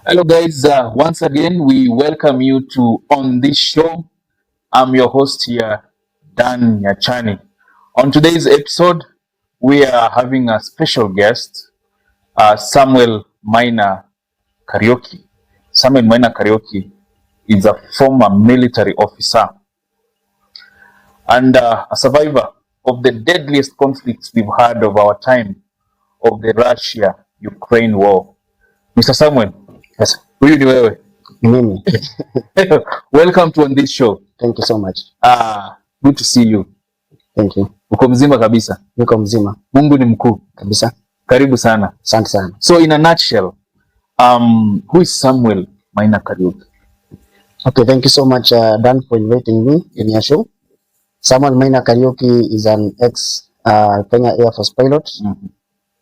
Hello, guys. Once again, we welcome you to on this show. I'm your host here, Dan Nyachani. On today's episode, we are having a special guest, Samuel Kariuki. Samuel Kariuki is a former military officer and a survivor of the deadliest conflicts we've had of our time, of the Russia-Ukraine war. Mr. Samuel, Yes, huyu ni wewe. mimi. Welcome to on this show. Thank you so much. Good to see you. Thank you. Uko mzima kabisa? Niko mzima Mungu ni mkuu kabisa. Karibu sana. Asante sana. So in a nutshell, who is Samuel Kariuki? Okay, thank you so much, Dan, for inviting me in your show. Samuel Kariuki is an ex Kenya Air Force pilot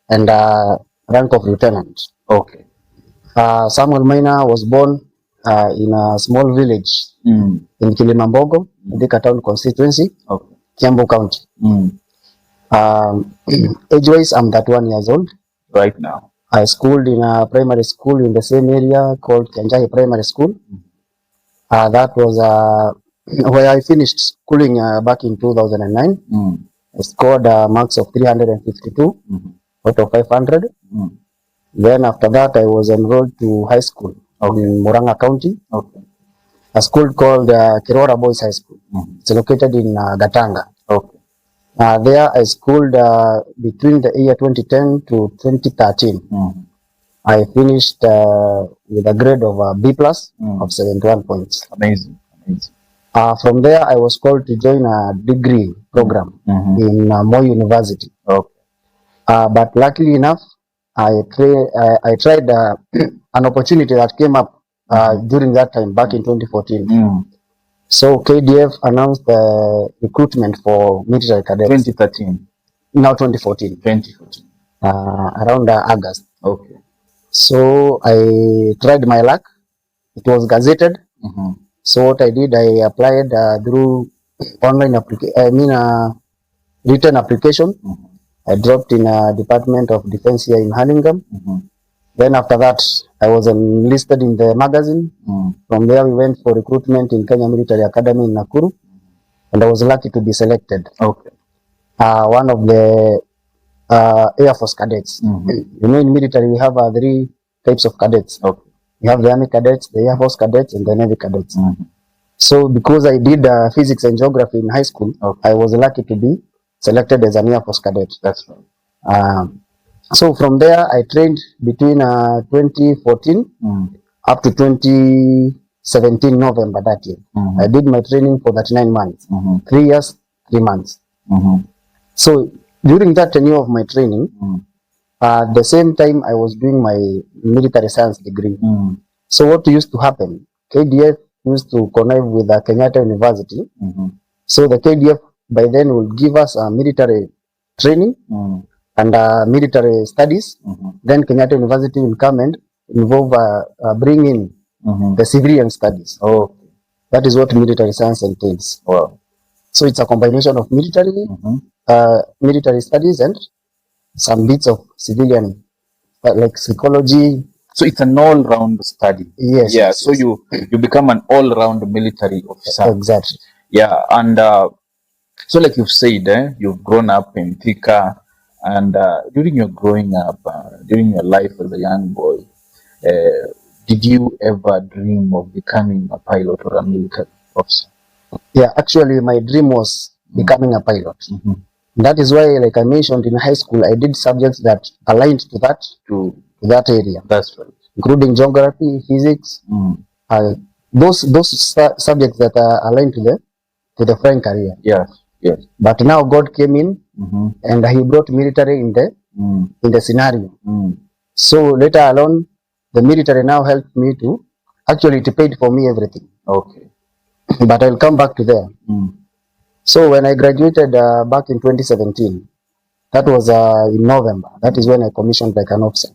and rank of lieutenant. Okay. Samuel Maina was born in a small village in Kilimambogo, Thika Town constituency, Okay. Kiambu County. Age-wise, I'm 31 years old. Right now. I schooled in a primary school in the same area called Kenjai Primary School. That was where I finished schooling back in 2009. I scored marks of 352 out of 500. Then after that, I was enrolled to high school in Murang'a County. Okay. A school called Kirora Boys High School. It's located in Gatanga. Okay. There I schooled between the year 2010 to 2013. I finished with a grade of B plus of 71 points. Amazing. Amazing. From there, I was called to join a degree program in Moi University. Okay. But luckily enough, I tried an opportunity that came up during that time, back in 2014. So KDF announced the recruitment for military cadets. 2013. Now 2014. 2014. Around August. Okay. So I tried my luck. It was gazetted. So what I did, I applied through online written application. I dropped in a Department of Defense here in Hurlingham. Then after that, I was enlisted in the magazine. From there, we went for recruitment in Kenya Military Academy in Nakuru, and I was lucky to be selected. Okay. One of the Air Force cadets. You know, in military, we have 3 types of cadets. Okay. We have the Army cadets, the Air Force cadets, and the Navy cadets. So because I did physics and geography in high school, I was lucky to be selected as an Air Force cadet. That's right. So from there, I trained between 2014 up to 2017 November that year. I did my training for 39 months, 3 years, 3 months. So during that tenure of my training, at the same time I was doing my military science degree. So what used to happen, KDF used to connive with Kenyatta University. So the KDF by then will give us military training and military studies. Then Kenyatta University will come and involve bring in the civilian studies. That is what military science entails. Wow. So it's a combination of military military studies and some bits of civilian like psychology. So it's an all-round study. Yes. Yeah. Yes, So you become an all-round military officer. Exactly. Yeah. And so like you've said, you've grown up in Thika, and during your growing up, during your life as a young boy, did you ever dream of becoming a pilot or a military officer? Yeah, actually my dream was becoming a pilot. That is why, like I mentioned, in high school, I did subjects that aligned to that area. That's right. Including geography, physics, those subjects that are aligned to the flying career. Yes. Yes. But now God came in and He brought military in the scenario. So later alone, the military now helped me to actually it paid for me everything. Okay. But I'll come back to there. So when I graduated back in 2017, that was in November. That is when I commissioned like an officer.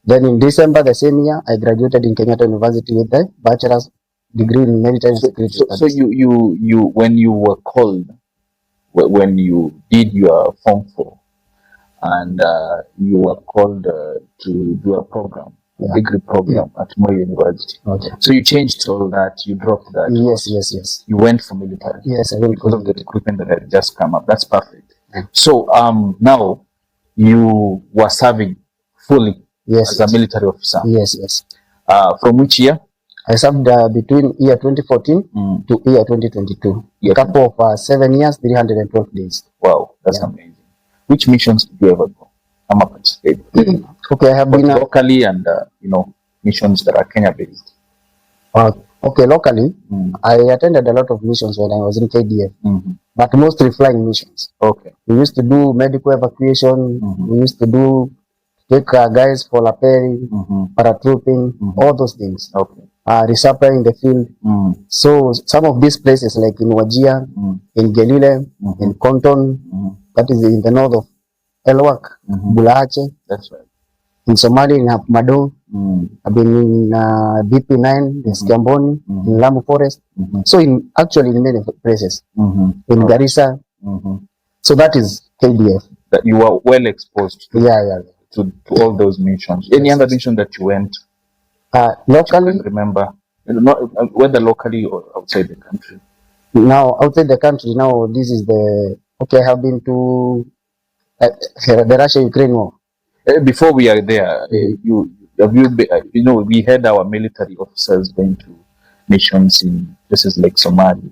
Then in December the same year, I graduated in Kenyatta University with the bachelor's degree in military security studies. So you when you were called, when you did your Form 4, and you were called to do a program degree program at Moi University. Okay. So you changed all that, you dropped that. Yes. You went for military. Yes, I went because for of the recruitment that had just come up. That's perfect. Yeah. So now you were serving fully as a military officer. Yes. From which year? I served between year 2014 to year 2022. A couple of 7 years, 312 days. Wow, that's amazing. Which missions did you ever go? I'm a participate. Okay, I have been locally and missions that are Kenya based. Okay, locally, I attended a lot of missions when I was in KDF, but mostly flying missions. Okay. We used to do medical evacuation. We used to do take guys for lapelling, paratrooping, all those things. Okay. Resupply in the field. So some of these places like in Wajir, in Gelile, in Konton, that is in the north of Elwak, Bulache. That's right. In Somalia, in Mado, I've been in BP9, in Skamboni, in Lamu Forest. So in many places, in Garissa. So that is KDF. That you are well exposed to, to all those missions. Any other mission that you went? Locally, remember, whether locally or outside the country. Now outside the country, now this is I have been to the Russia-Ukraine war. Before we are there, we had our military officers going to missions in places like Somalia.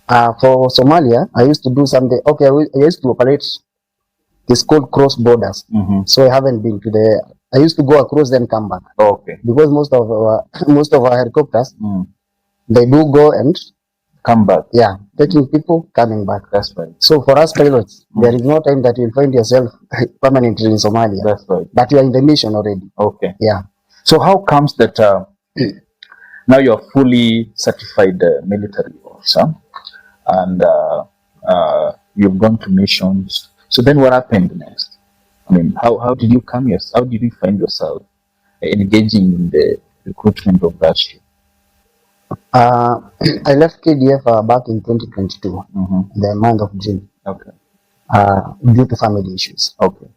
For Somalia, I used to do something. Okay, I used to operate. It's called cross borders. So I haven't been to I used to go across then come back. Okay. Because most of our helicopters, they do go and come back. Yeah, taking people, coming back. That's right. So for us pilots, there is no time that you'll find yourself permanently in Somalia. That's right. But you are in the mission already. Okay. Yeah. So how comes that now you're fully certified military officer and you've gone to missions? So then what happened next? I mean, how did you come here? How did you find yourself engaging in the recruitment of Russia? I left KDF back in 2022, the month of June. Okay. Due to family issues. Okay.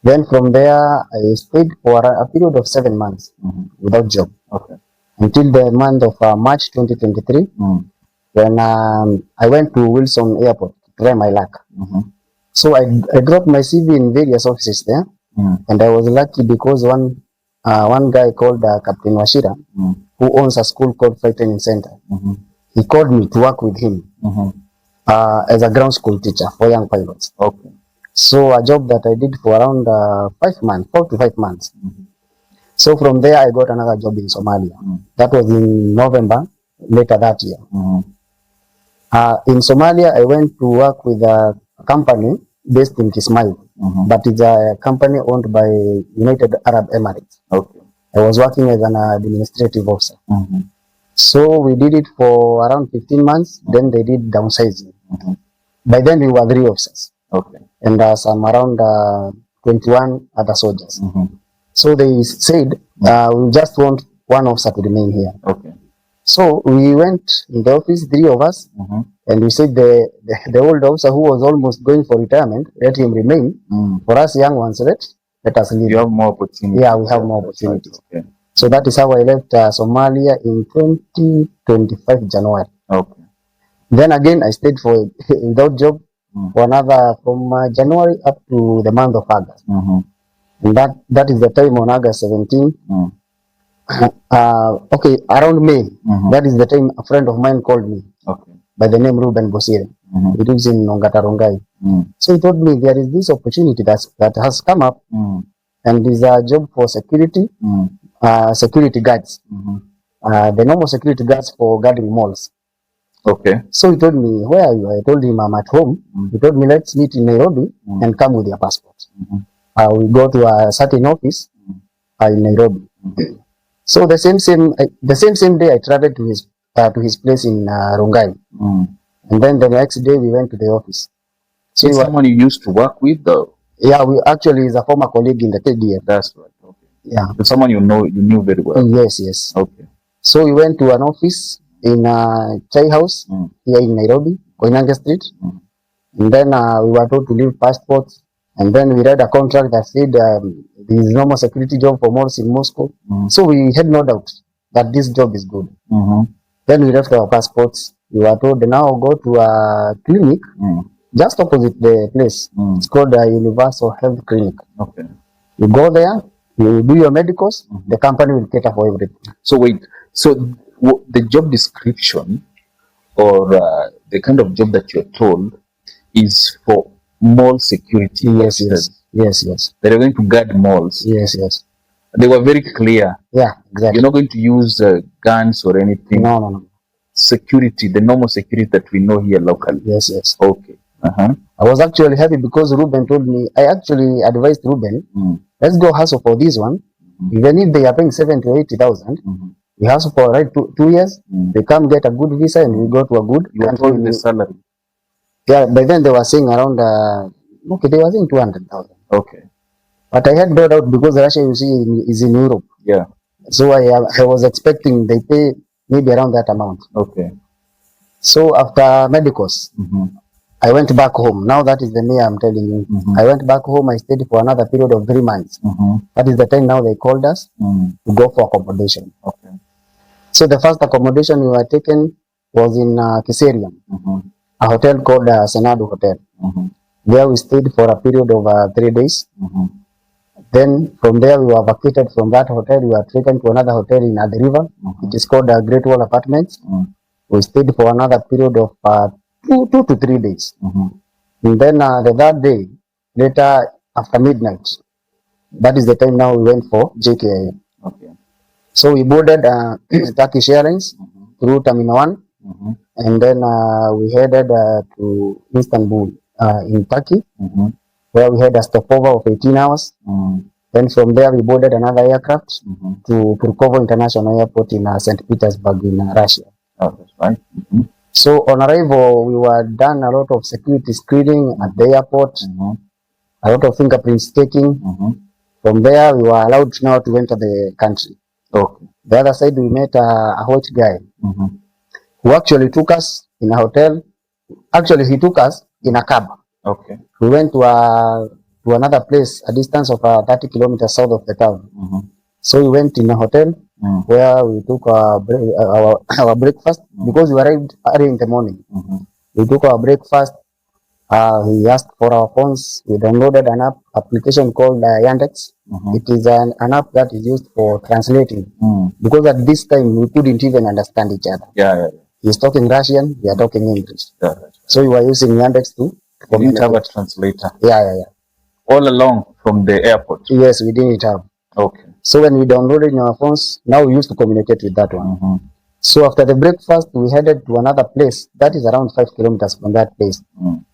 Then from there, I stayed for a period of 7 months without job. Okay. Until the month of March 2023, when I went to Wilson Airport to try my luck. So I dropped my CV in various offices there, and I was lucky because one guy called Captain Washira, who owns a school called Flight Training Center, he called me to work with him as a ground school teacher for young pilots. Okay. So a job that I did for around 5 months, 4 to 5 months. So from there, I got another job in Somalia. That was in November later that year. In Somalia, I went to work with a company based in Kismayo, but it's a company owned by United Arab Emirates. Okay. I was working as an administrative officer. So we did it for around 15 months. Then they did downsizing. By then we were 3 officers. Okay. And some around 21 other soldiers. So they said, we just want 1 officer to remain here. Okay. So we went in the office, 3 of us, and we said the old officer who was almost going for retirement, let him remain. For us young ones, let us leave. You have more opportunities. Yeah, we have more opportunities. Okay. So that is how I left Somalia in 2025 January. Okay. Then again, I stayed for without job for another from January up to the month of August. And that is the time on August 17. Okay, around May, that is the time a friend of mine called me by the name Ruben Bosire. He lives in Ongatarongai. So he told me there is this opportunity that has come up, and is a job for security, security guards, the normal security guards for guarding malls. Okay. So he told me, where are you? I told him I'm at home. He told me, let's meet in Nairobi and come with your passport. We go to a certain office in Nairobi. So the same day I traveled to his place in Rongai, and then the next day we went to the office. So someone you used to work with, though? Yeah, we actually is a former colleague in the KDF. That's right. Okay. Yeah. So someone you knew very well. Yes. Okay. So we went to an office in Chai House here in Nairobi, Koinange Street, and then we were told to leave passports And then we read a contract that said there is no more security job for malls in Moscow. So we had no doubt that this job is good. Then we left our passports. We were told now go to a clinic just opposite the place. It's called a Universal Health Clinic. Okay. You go there, you do your medicals, the company will cater for everything. So wait, so the job description or the kind of job that you're told is for mall security. Yes. They're going to guard malls. Yes. They were very clear. Yeah, exactly. You're not going to use guns or anything. No. Security, the normal security that we know here locally. Yes. Okay. I was actually happy because Ruben told me, I actually advised Ruben, let's go hustle for this one. Even if they are paying 70 to 80,000, we hustle for 2 years, they come get a good visa and we go to a good country. The salary. Yeah, by then they were saying around, they were saying 200,000. Okay. But I had no doubt because Russia, you see, is in Europe. Yeah. So I was expecting they pay maybe around that amount. Okay. So after medicals, I went back home. Now that is the May I'm telling you. I went back home. I stayed for another period of 3 months. That is the time now they called us to go for accommodation. Okay. So the first accommodation we were taken was in Kiserian, a hotel called Senado Hotel. There we stayed for a period of 3 days. Then from there we were vacated from that hotel. We were taken to another hotel in the river. It is called Great Wall Apartments. We stayed for another period of 2 to 3 days. And then the third day, later after midnight, that is the time now we went for JKIA. Okay. So we boarded Turkish Airlines through Terminal 1, and then we headed to Istanbul in Turkey, where we had a stopover of 18 hours. Then from there we boarded another aircraft to Pulkovo International Airport in St. Petersburg in Russia. Oh, that's right. So on arrival, we were done a lot of security screening at the airport, a lot of fingerprints taking. From there, we were allowed now to enter the country. Okay. The other side, we met a white guy who actually took us in a hotel. Actually, he took us in a cab. Okay. We went to another place, a distance of 30 kilometers south of the town. So we went in a hotel where we took our breakfast because we arrived early in the morning. We took our breakfast. He asked for our phones. We downloaded an application called Yandex. It is an app that is used for translating because at this time we couldn't even understand each other. Yeah. He's talking Russian, we are talking English. Yeah. So we were using Yandex to We didn't have a translator. Yeah. All along from the airport. Yes, we didn't have. Okay. So when we downloaded in our phones, now we used to communicate with that one. So after the breakfast, we headed to another place that is around 5 kilometers from that place.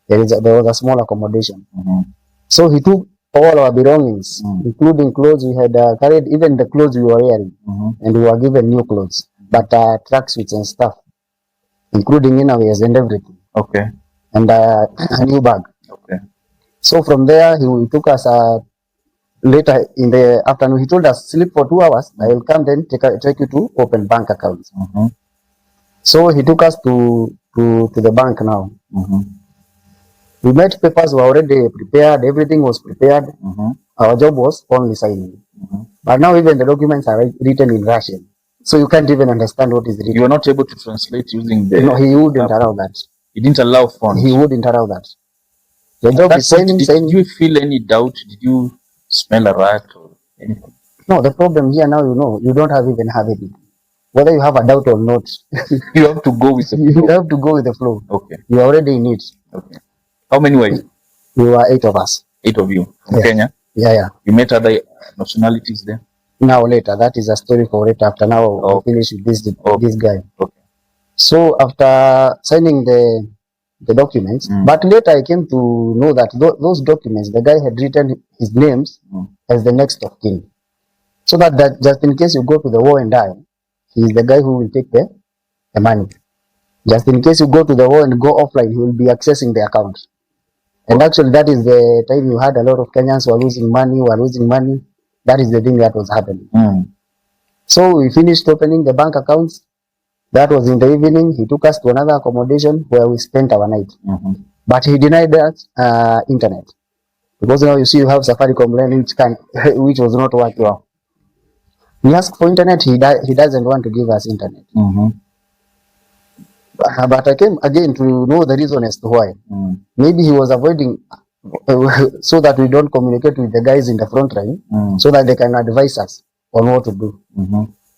There was a small accommodation. So he took all our belongings, including clothes. We had carried even the clothes we were wearing, and we were given new clothes, but tracksuits and stuff, including innerwears and everything. Okay. And a new bag. Okay. So from there, he took us later in the afternoon. He told us, sleep for 2 hours. I will come then take you to open bank accounts. So he took us to the bank now. We made papers were already prepared. Everything was prepared. Our job was only signing. But now even the documents are written in Russian. So you can't even understand what is written. You are not able to translate using the... No, he wouldn't allow that. He didn't allow fonts. He wouldn't allow that. The job is signing. Did you feel any doubt? Did you smell a rat or anything? No, the problem here now, you don't even have it. Whether you have a doubt or not, you have to go with the flow. You have to go with the flow. Okay. You are already in it. Okay. How many were you? We were 8 of us. 8 of you from Kenya? Yeah. You met other nationalities there? Now later, that is a story for it. After now, I'll finish with this guy. Okay. So after signing the documents, but later I came to know that those documents, the guy had written his names as the next of kin. So that just in case you go to the war and die, he is the guy who will take the money. Just in case you go to the war and go offline, he will be accessing the account. And actually that is the time you had a lot of Kenyans who were losing money. That is the thing that was happening. So we finished opening the bank accounts. That was in the evening. He took us to another accommodation where we spent our night. But he denied us internet. because now you see you have Safaricom line which was not working. Wow. We asked for internet, he doesn't want to give us internet. But I came again to know the reason as to why. Maybe he was avoiding so that we don't communicate with the guys in the front line, so that they can advise us on what to do.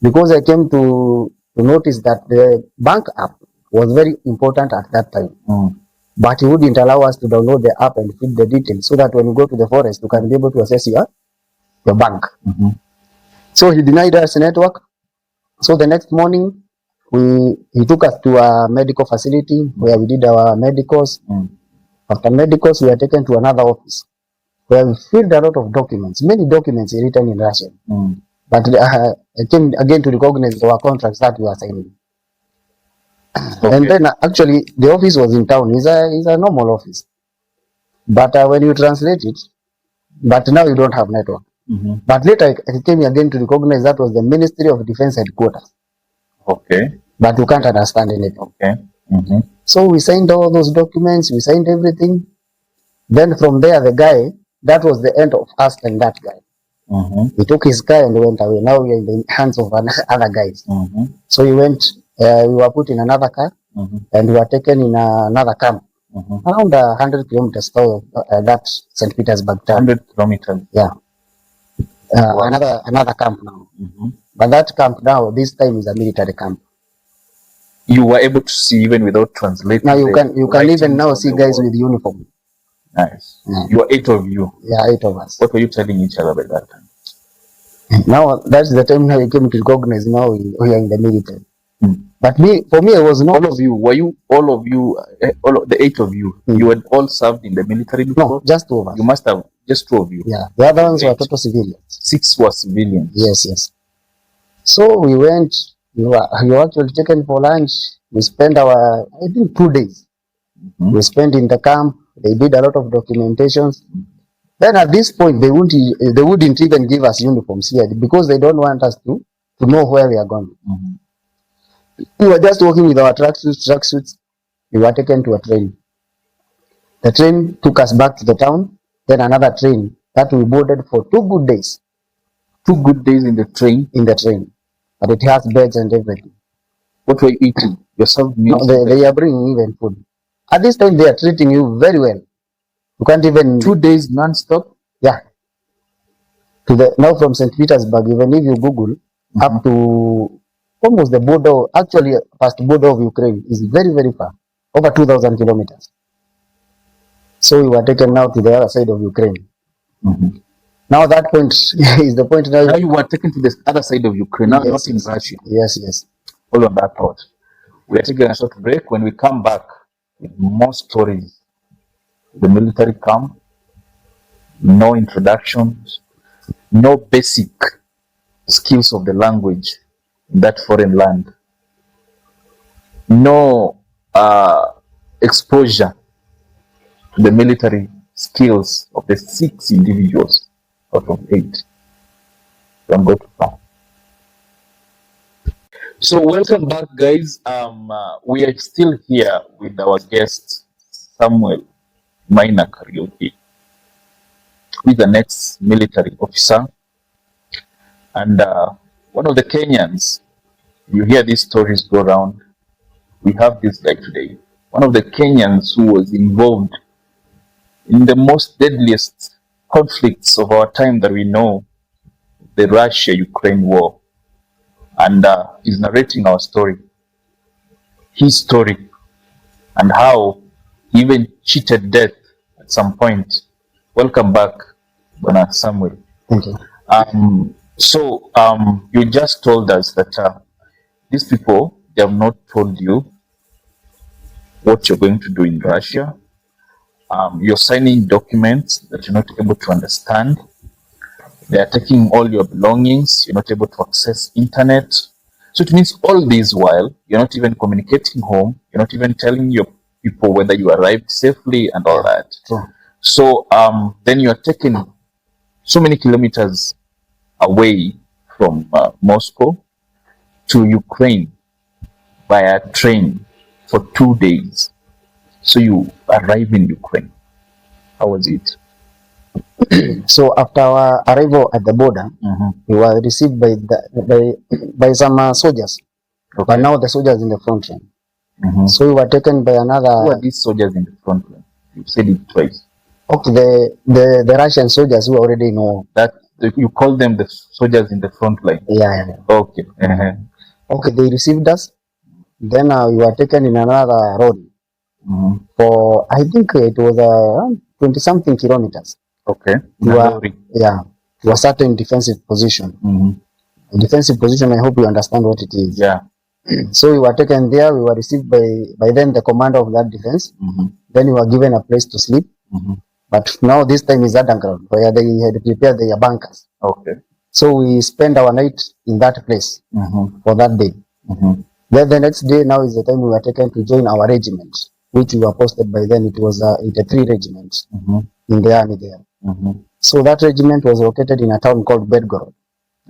Because I came to notice that the bank app was very important at that time. But he wouldn't allow us to download the app and feed the details, so that when you go to the forest, you can be able to access your bank. So he denied us network. So the next morning, he took us to a medical facility where we did our medicals. After medicals, we were taken to another office where we filled a lot of documents, many documents written in Russian. But I came again to recognize our contracts that we are signing. Okay. And then actually the office was in town. It's a normal office. But when you translate it, but now you don't have network. But later I came again to recognize that was the Ministry of Defense headquarters. Okay. But you can't understand anything. Okay. So we signed all those documents, we signed everything. Then from there, the guy, that was the end of us and that guy. He took his car and went away. Now we are in the hands of other guys. So we went, we were put in another car, and we were taken in another camp. Around 100 kilometers south of that St. Petersburg town. 100 kilometers? Yeah. Wow. Another camp now. But that camp now, this time is a military camp. You were able to see even without translating. Now you can even now see guys with uniform. Nice. Yeah. You were 8 of you. Yeah, 8 of us. What were you telling each other by that time? Now that's the time now we came to recognize now we are in the military. But for me, I was not. All of you, were you, all of you, all of the 8 of you, you had all served in the military before? No, just 2 of us. You must have, just 2 of you. Yeah, the other ones were total civilians. 6 were civilians. Yes. So we went, we were actually taken for lunch. We spent I think 2 days. We spent in the camp. They did a lot of documentations. Then at this point, they wouldn't even give us uniforms here because they don't want us to know where we are going. We were just walking with our tracksuits. We were taken to a train. The train took us back to the town. Then another train that we boarded for 2 good days. 2 good days in the train? In the train. But it has beds and everything. What were you eating? Yourself meals? No, they are bringing even food. At this time, they are treating you very well. You can't even... 2 days non-stop? Yeah. Now from St. Petersburg, even if you Google, up to almost the border, actually past the border of Ukraine, is very, very far. Over 2,000 kilometers. So we were taken now to the other side of Ukraine. Now that point is the point now. Now you were taken to the other side of Ukraine, now not in Russia. Yes. Hold on that thought. We are taking a short break. When we come back with more stories, the military camp, no introductions, no basic skills of the language in that foreign land, no exposure to the military skills of the 6 individuals out of 8. Don't go too far. So welcome back, guys. We are still here with our guest Samuel Kariuki, who is the next military officer, and one of the Kenyans. You hear these stories go around. We have this guy today, one of the Kenyans who was involved in the most deadliest conflicts of our time that we know, the Russia-Ukraine war. And he's narrating our story, his story, and how he even cheated death at some point. Welcome back, Bwana Samuel. Thank you. You just told us that these people, they have not told you what you're going to do in Russia. You're signing documents that you're not able to understand. They are taking all your belongings. You're not able to access internet. So it means all this while, you're not even communicating home. You're not even telling your people whether you arrived safely and all that. True. So then you're taken so many kilometers away from Moscow to Ukraine via train for 2 days. So you arrive in Ukraine. How was it? So after our arrival at the border, we were received by some soldiers. Okay. But now the soldiers in the front line. So we were taken by another. Who are these soldiers in the front line? You said it twice. Okay, the Russian soldiers who already know. That you call them the soldiers in the front line. Yeah. Okay. Okay, they received us. Then we were taken in another road for, I think it was around 20 something kilometers. Okay. To a certain defensive position. A defensive position, I hope you understand what it is. Yeah. So we were taken there. We were received by then the commander of that defense. Then we were given a place to sleep. But now this time is underground, where they had prepared their bunkers. Okay. So we spent our night in that place for that day. Then the next day, now is the time we were taken to join our regiment, which we were posted by then. It was 83 regiments in the army there. So that regiment was located in a town called Belgorod.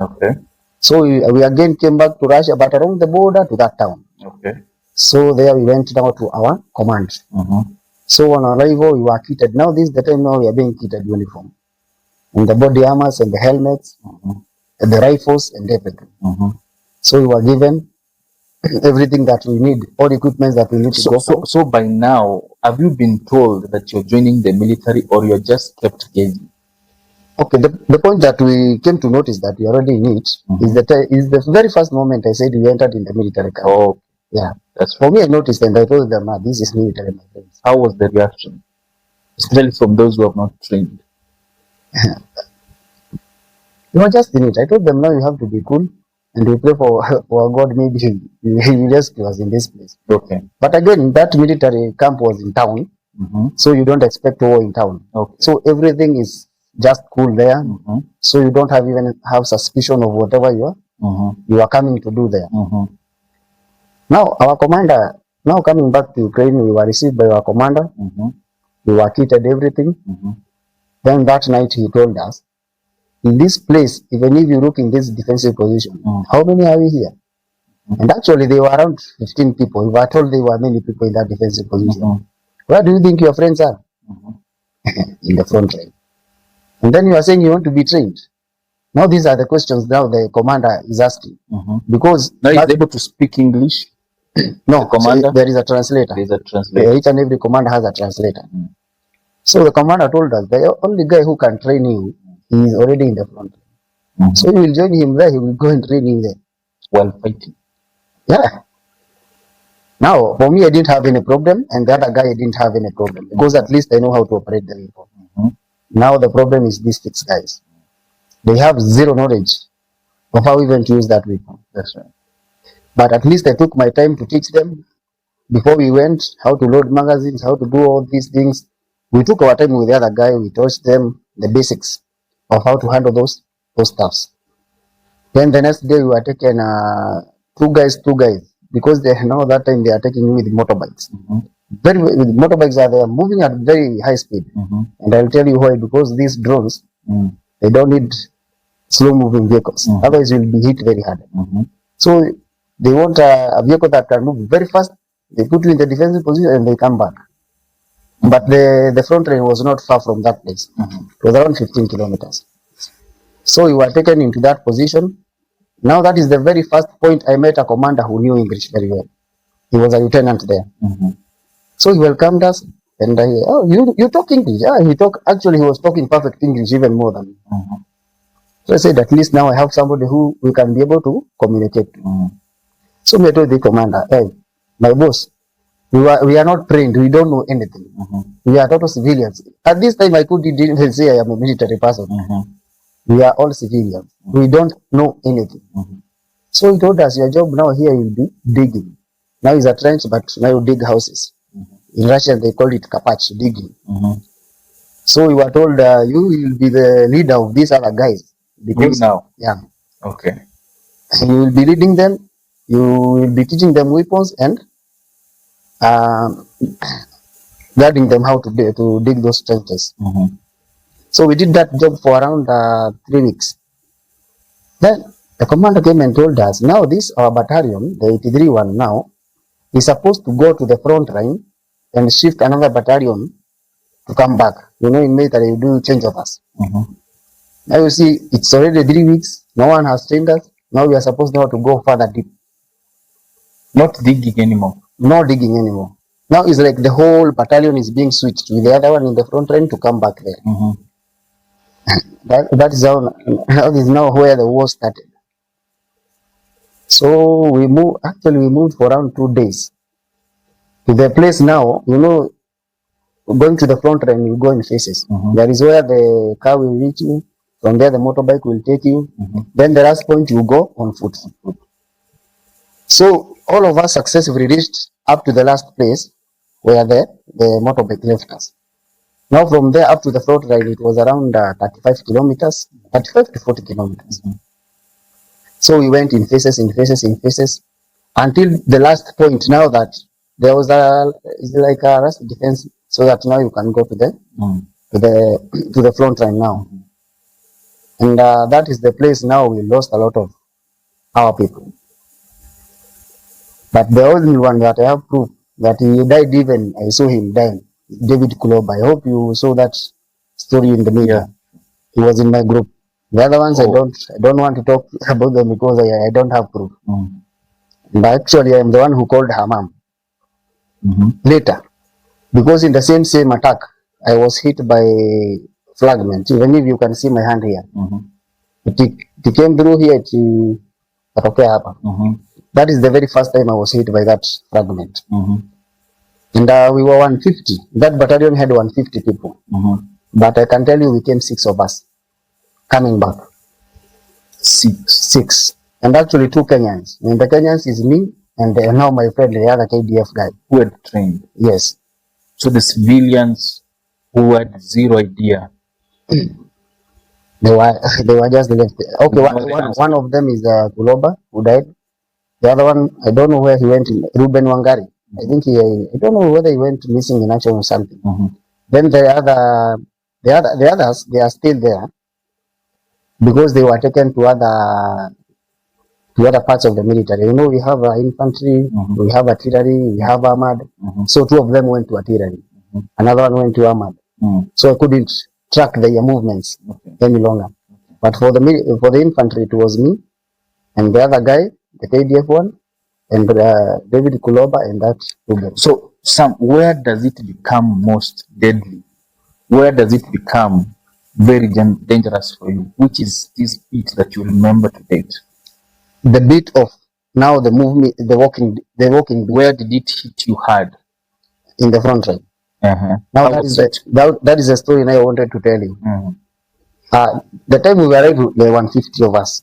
Okay. So we again came back to Russia, but along the border to that town. Okay. So there we went now to our command. So on arrival, we were kitted. Now this is the time now we are being kitted uniform. And the body armors and the helmets, and the rifles and everything. So we were given everything that we need, all equipment that we need to go for. So by now, have you been told that you're joining the military or you're just kept gazing? Okay, the point that we came to notice that we already need is the very first moment I said we entered in the military camp. Oh, yeah. That's for me. I noticed and I told them, this is military, my friends. How was the reaction, especially from those who have not trained? You were just in it. I told them, now you have to be cool and we pray for God. Maybe he rescue us in this place. Okay. But again, that military camp was in town, so you don't expect war in town. Okay. So everything is just cool there. So you don't even have suspicion of whatever you are coming to do there. Now our commander, now coming back to Ukraine, we were received by our commander. We were kitted everything. Then that night he told us, in this place, even if you look in this defensive position, how many are we here? And actually they were around 15 people. We were told there were many people in that defensive position. Where do you think your friends are? In the front line. And then you are saying you want to be trained. Now these are the questions now the commander is asking. Because now he's able to speak English. No, the commander. So there is a translator. There is a translator. Each and every commander has a translator. So the commander told us the only guy who can train you, he is already in the front. So you will join him there. He will go and train you there while fighting. Yeah. Now for me, I didn't have any problem, and the other guy didn't have any problem because at least I know how to operate the weapon. Now the problem is these 6 guys. They have zero knowledge of how even to use that weapon. That's right. But at least I took my time to teach them before we went how to load magazines, how to do all these things. We took our time with the other guy. We taught them the basics of how to handle those stuffs. Then the next day we were taken 2 guys, because they know that time they are taking with motorbikes. With motorbikes they are moving at very high speed. And I'll tell you why, because these drones, they don't need slow moving vehicles. Otherwise you'll be hit very hard. So they want a vehicle that can move very fast. They put you in the defensive position and they come back. But the front line was not far from that place. It was around 15 kilometers. So we were taken into that position. Now that is the very first point I met a commander who knew English very well. He was a lieutenant there. So he welcomed us and you talk English? Yeah, he was talking perfect English, even more than me. So I said, at least now I have somebody who we can be able to communicate to. So I told the commander, hey, my boss, we are not trained. We don't know anything. We are total civilians. At this time, I couldn't even say I am a military person. We are all civilians. We don't know anything. So he told us, your job now here will be digging. Now it's a trench, but now you dig houses. In Russian, they call it kapach, digging. So we were told, you will be the leader of these other guys. Because now? Yeah. Okay. You will be leading them. You will be teaching them weapons and guiding them how to dig those trenches. So we did that job for around 3 weeks. Then the commander came and told us, now this our battalion, the 83 one now, is supposed to go to the front line and shift another battalion to come back. You know, in military, you do changeovers. Now you see, it's already 3 weeks. No one has trained us. Now we are supposed now to go further deep. Not digging anymore. No digging anymore. Now it's like the whole battalion is being switched with the other one in the front line to come back there. That is how that is now where the war started. So we moved for around 2 days to the place now. You know, going to the front line, you go in phases. There is where the car will reach you. From there, the motorbike will take you. Then the last point, you go on foot. So all of us successfully reached up to the last place where the motorbike left us. Now from there up to the front line, it was around 35 kilometers, 35 to 40 kilometers. So we went in phases, until the last point. Now that there was it's like a last defense, so that now you can go to the front line now. And that is the place now we lost a lot of our people. But the only one that I have proof that he died, even I saw him dying, David Kuloba. I hope you saw that story in the media. He was in my group. The other ones, I don't want to talk about them because I don't have proof. And actually, I am the one who called her mom later, because in the same attack, I was hit by fragment. Even if you can see my hand here, it came through here. That is the very first time I was hit by that fragment. And we were 150. That battalion had 150 people. But I can tell you, we came 6 of us coming back. Six. And actually 2 Kenyans. And the Kenyans is me and now my friend, the other KDF guy. Who had trained? Yes. So the civilians who had zero idea. They were just left. Okay, one of them is Kuloba, who died. The other one, I don't know where he went. Ruben Wangari. I think I don't know whether he went missing in action or something. Then the others, they are still there because they were taken to other parts of the military. You know, we have infantry, we have artillery, we have armored. So 2 of them went to artillery. Another one went to armored. So I couldn't track their movements any longer. But for the infantry, it was me and the other guy, the KDF one, and David Kuloba and that Ruben. So, Sam, where does it become most deadly? Where does it become very dangerous for you? Which is this beat that you remember to date? The beat of now the movement, the walking beat. Where did it hit you hard? In the front line. Now that is a story I wanted to tell you. The time we arrived, there were 150 of us.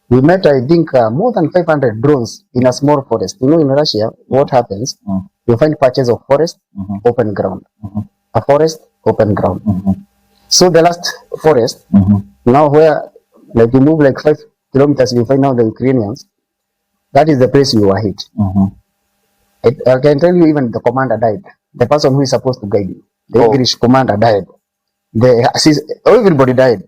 We met, I think, more than 500 drones in a small forest. You know, in Russia, what happens? You find patches of forest, open ground. A forest, open ground. So the last forest, now where, like you move like 5 kilometers, you find now the Ukrainians. That is the place we were hit. I can tell you, even the commander died. The person who is supposed to guide you. The English commander died. Everybody died.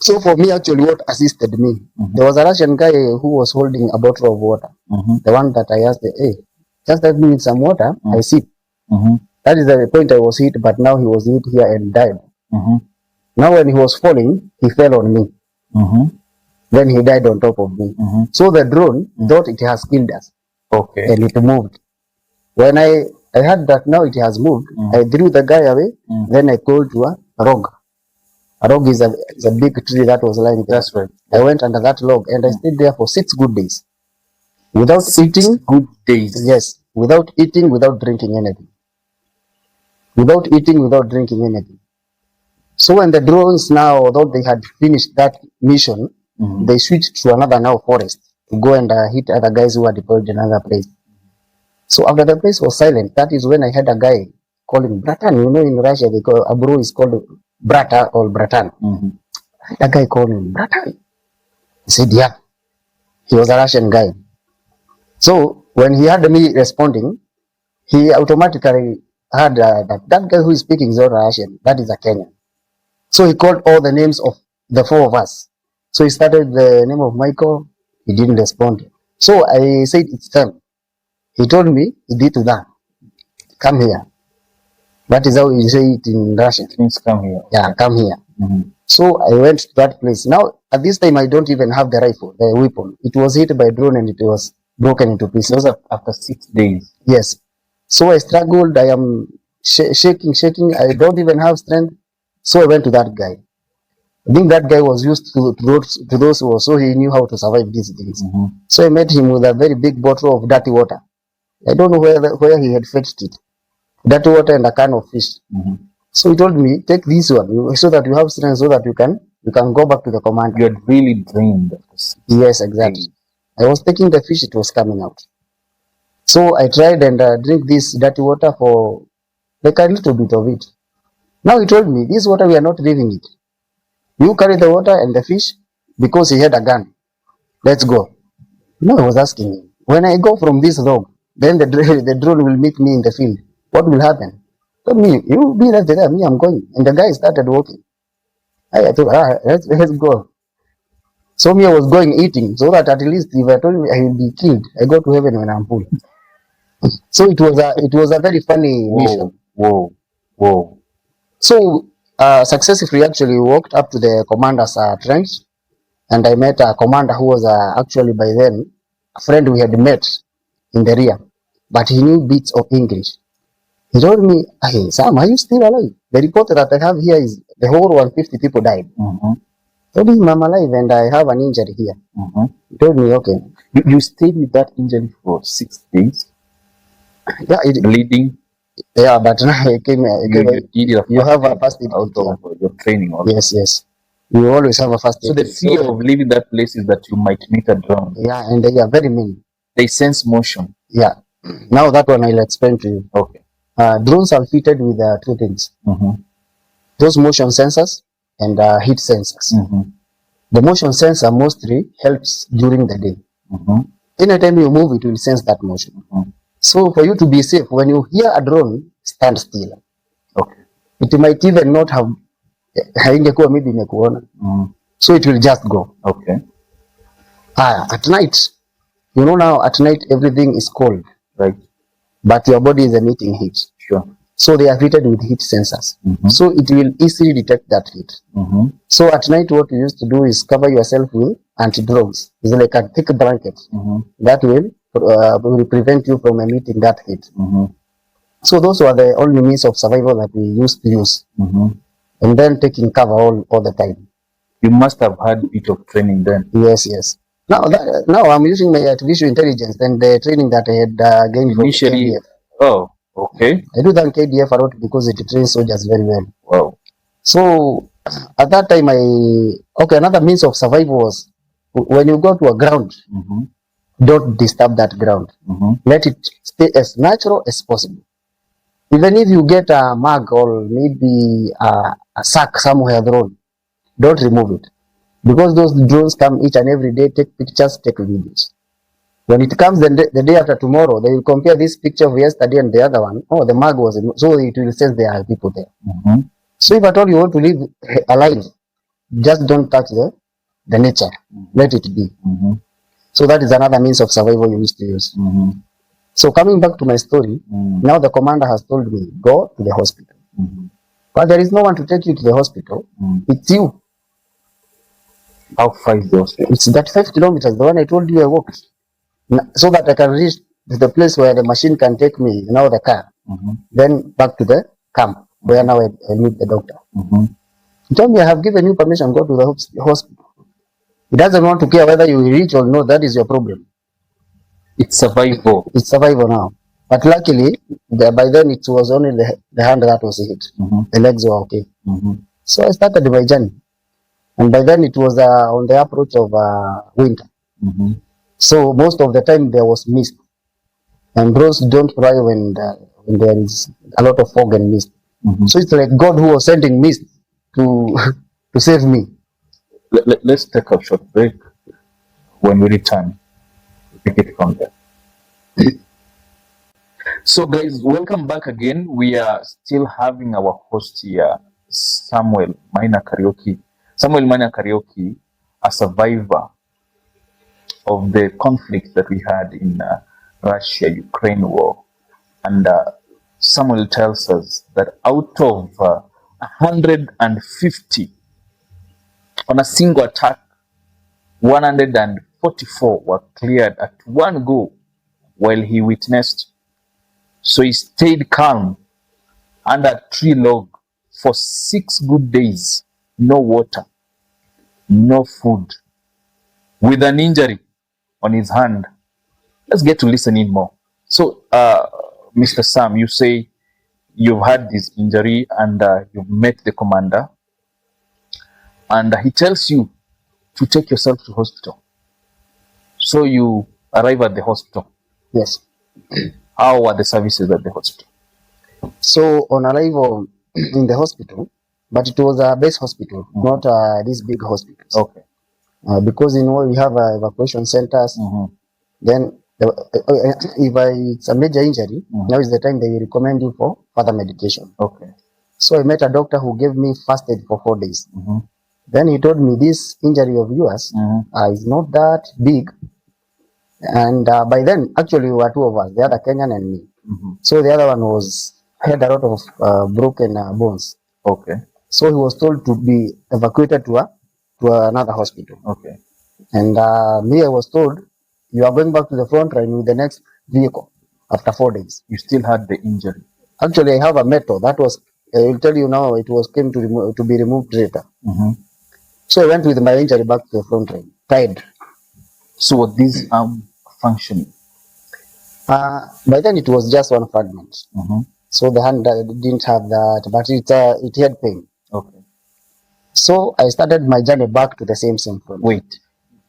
So for me, actually, what assisted me, there was a Russian guy who was holding a bottle of water. The one that I asked, hey, just let me with some water, I sip. That is the point I was hit, but now he was hit here and died. Now when he was falling, he fell on me. Then he died on top of me. So the drone thought it has killed us. And it moved. When I heard that now it has moved, I threw the guy away. Then I called to a log. A log is a big tree that was lying there. That's right. I went under that log and I stayed there for 6 good days. Without eating. Good days. Yes. Without eating, without drinking anything. Without eating, without drinking anything. So when the drones now, although they had finished that mission, they switched to another now forest to go and hit other guys who were deployed in another place. So after the place was silent, that is when I had a guy calling Bratan. You know, in Russia, they call Abru is called Brata or Bratan. That guy called him Bratan. He said, yeah. He was a Russian guy. So when he heard me responding, he automatically heard that guy who is speaking is not Russian. That is a Kenyan. So he called all the names of the 4 of us. So he started the name of Michael. He didn't respond. So I said, it's time. He told me, he did to that. Come here. That is how you say it in Russian. It means come here. Yeah, come here. Mm-hmm. So I went to that place. Now, at this time, I don't even have the rifle, the weapon. It was hit by drone and it was broken into pieces. Those are after 6 days. Yes. So I struggled. I am shaking. I don't even have strength. So I went to that guy. I think that guy was used to those wars, so he knew how to survive these things. Mm-hmm. So I met him with a very big bottle of dirty water. I don't know where he had fetched it. Dirty water and a can of fish. Mm-hmm. So he told me, take this one so that you have strength, so that you can go back to the command. You had really drained. Yes, exactly. I was taking the fish, it was coming out. So I tried and drink this dirty water for like a little bit of it. Now he told me, this water we are not leaving it. You carry the water and the fish because he had a gun. Let's go. No, I was asking him, when I go from this log, then the drone will meet me in the field. What will happen? Told me, you be right there, me, I'm going. And the guy started walking. I thought, let's go. So me, I was going eating, so that at least if I told me I will be killed, I go to heaven when I'm full. So it was a very funny mission. Whoa. So successfully actually walked up to the commander's trench, and I met a commander who was actually by then a friend we had met in the rear, but he knew bits of English. He told me, "Hey, Sam, are you still alive? The report that I have here is the whole 150 people died." Mm-hmm. I told him I'm alive and I have an injury here. Mm-hmm. He told me, okay. You stayed with that injury for 6 days? Yeah, bleeding? Yeah, but now you have a first aid out of your training also. Yes. You always have a first aid. So the fear of leaving that place is that you might meet a drone. Yeah, and they are very mean. They sense motion. Yeah. Now that one I'll explain to you. Okay. Drones are fitted with two things. Mm-hmm. Those motion sensors and heat sensors. Mm-hmm. The motion sensor mostly helps during the day. Mm-hmm. Anytime you move, it will sense that motion. Mm-hmm. So for you to be safe, when you hear a drone, stand still. Okay. It might even not have maybe so it will just go. Okay. At night, you know, now at night everything is cold, right? But your body is emitting heat. Sure. So they are fitted with heat sensors. Mm-hmm. So it will easily detect that heat. Mm-hmm. So at night, what you used to do is cover yourself with anti-drones. It's like a thick blanket that will prevent you from emitting that heat. Mm-hmm. So those were the only means of survival that we used to use. Mm-hmm. And then taking cover all the time. You must have had a bit of training then. Yes. Now I'm using my artificial intelligence and the training that I had gained from KDF. Oh, okay. I do thank KDF a lot because it trains soldiers very well. Wow. So at that time, another means of survival was when you go to a ground, don't disturb that ground. Let it stay as natural as possible. Even if you get a mug or maybe a sack somewhere thrown, don't remove it. Because those drones come each and every day, take pictures, take videos. When it comes the day after tomorrow, they will compare this picture of yesterday and the other one. Oh, the mug was, so it will sense there are people there. So if at all you want to live alive, just don't touch the nature. Let it be. So that is another means of survival you used to use. So coming back to my story, now the commander has told me, go to the hospital. But there is no one to take you to the hospital. It's you. How far is the hospital? It's that 5 kilometers, the one I told you I walked. So that I can reach to the place where the machine can take me, now the car. Then back to the camp, where now I meet the doctor. He told me, I have given you permission, go to the hospital. He doesn't want to care whether you reach or not, that is your problem. It's survival. It's survival now. But luckily, by then it was only the hand that was hit. The legs were okay. So I started my journey. And by then it was on the approach of winter. So most of the time there was mist. And drones don't fly when there is a lot of fog and mist. So it's like God who was sending mist to save me. Let's take a short break. When we return, we take it from there. So guys, welcome back again. We are still having our host here, Samuel Kariuki. Samuel Kariuki, a survivor of the conflict that we had in Russia-Ukraine war. And Samuel tells us that out of 150 on a single attack, 144 were cleared at one go while he witnessed. So he stayed calm under a tree log for 6 good days. No water, no food, with an injury on his hand. Let's get to listen in more. So, Mr. Sam, you say you've had this injury and you've met the commander, and he tells you to take yourself to hospital. So you arrive at the hospital. Yes. How are the services at the hospital? So on arrival in the hospital, but it was a base hospital, not these big hospitals. Okay. Because we have evacuation centers. Then if it's a major injury, now is the time they recommend you for further medication. Okay. So I met a doctor who gave me first aid for 4 days. Then he told me this injury of yours is not that big. And by then, actually, we were two of us, the other Kenyan and me. So the other one had a lot of broken bones. Okay. So he was told to be evacuated to another hospital. Okay. And me, I was told, you are going back to the front line with the next vehicle after 4 days. You still had the injury? Actually, I have a metal. That was, I will tell you now, it was came to be removed later. So I went with my injury back to the front line, tied. So were these functioning? By then it was just one fragment. So the hand didn't have that, but it had pain. Okay. So I started my journey back to the same front. Wait,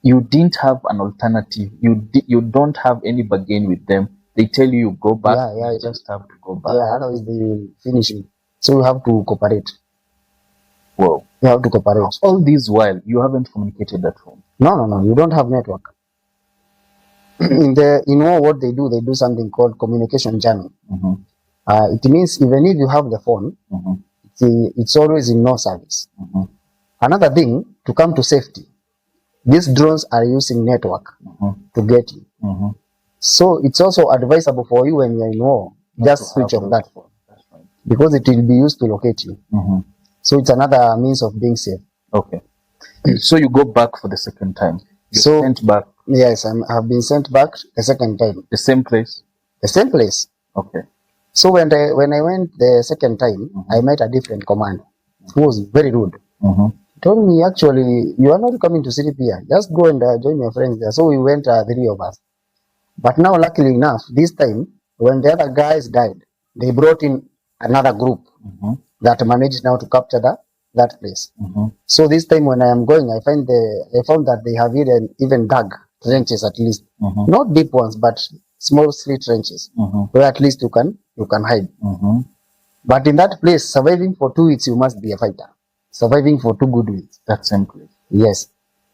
you didn't have an alternative. You don't have any bargain with them. They tell you go back. Yeah, you just have to go back. Yeah, otherwise they will finish you. So you have to cooperate. Whoa. You have to cooperate. All this while you haven't communicated at home. No. You don't have network. What they do something called communication jamming. It means even if you have the phone, it's always in no service. Another thing, to come to safety, these drones are using network to get you. So it's also advisable for you when you're in war, just switch off that phone. That's right. Because it will be used to locate you. So it's another means of being safe. Okay. So you go back for the second time. You're sent back. Yes, I've been sent back the second time. The same place? The same place. Okay. So when I went the second time, I met a different commander who was very rude. He told me, actually, you are not coming to sleep here. Just go and join your friends there. So we went, 3 of us. But now, luckily enough, this time, when the other guys died, they brought in another group that managed now to capture that place. So this time when I am going, I found that they have even dug trenches at least. Not deep ones, but small slit trenches, where at least you can hide. But in that place, surviving for 2 weeks, you must be a fighter. Surviving for 2 good weeks. That same place. Yes.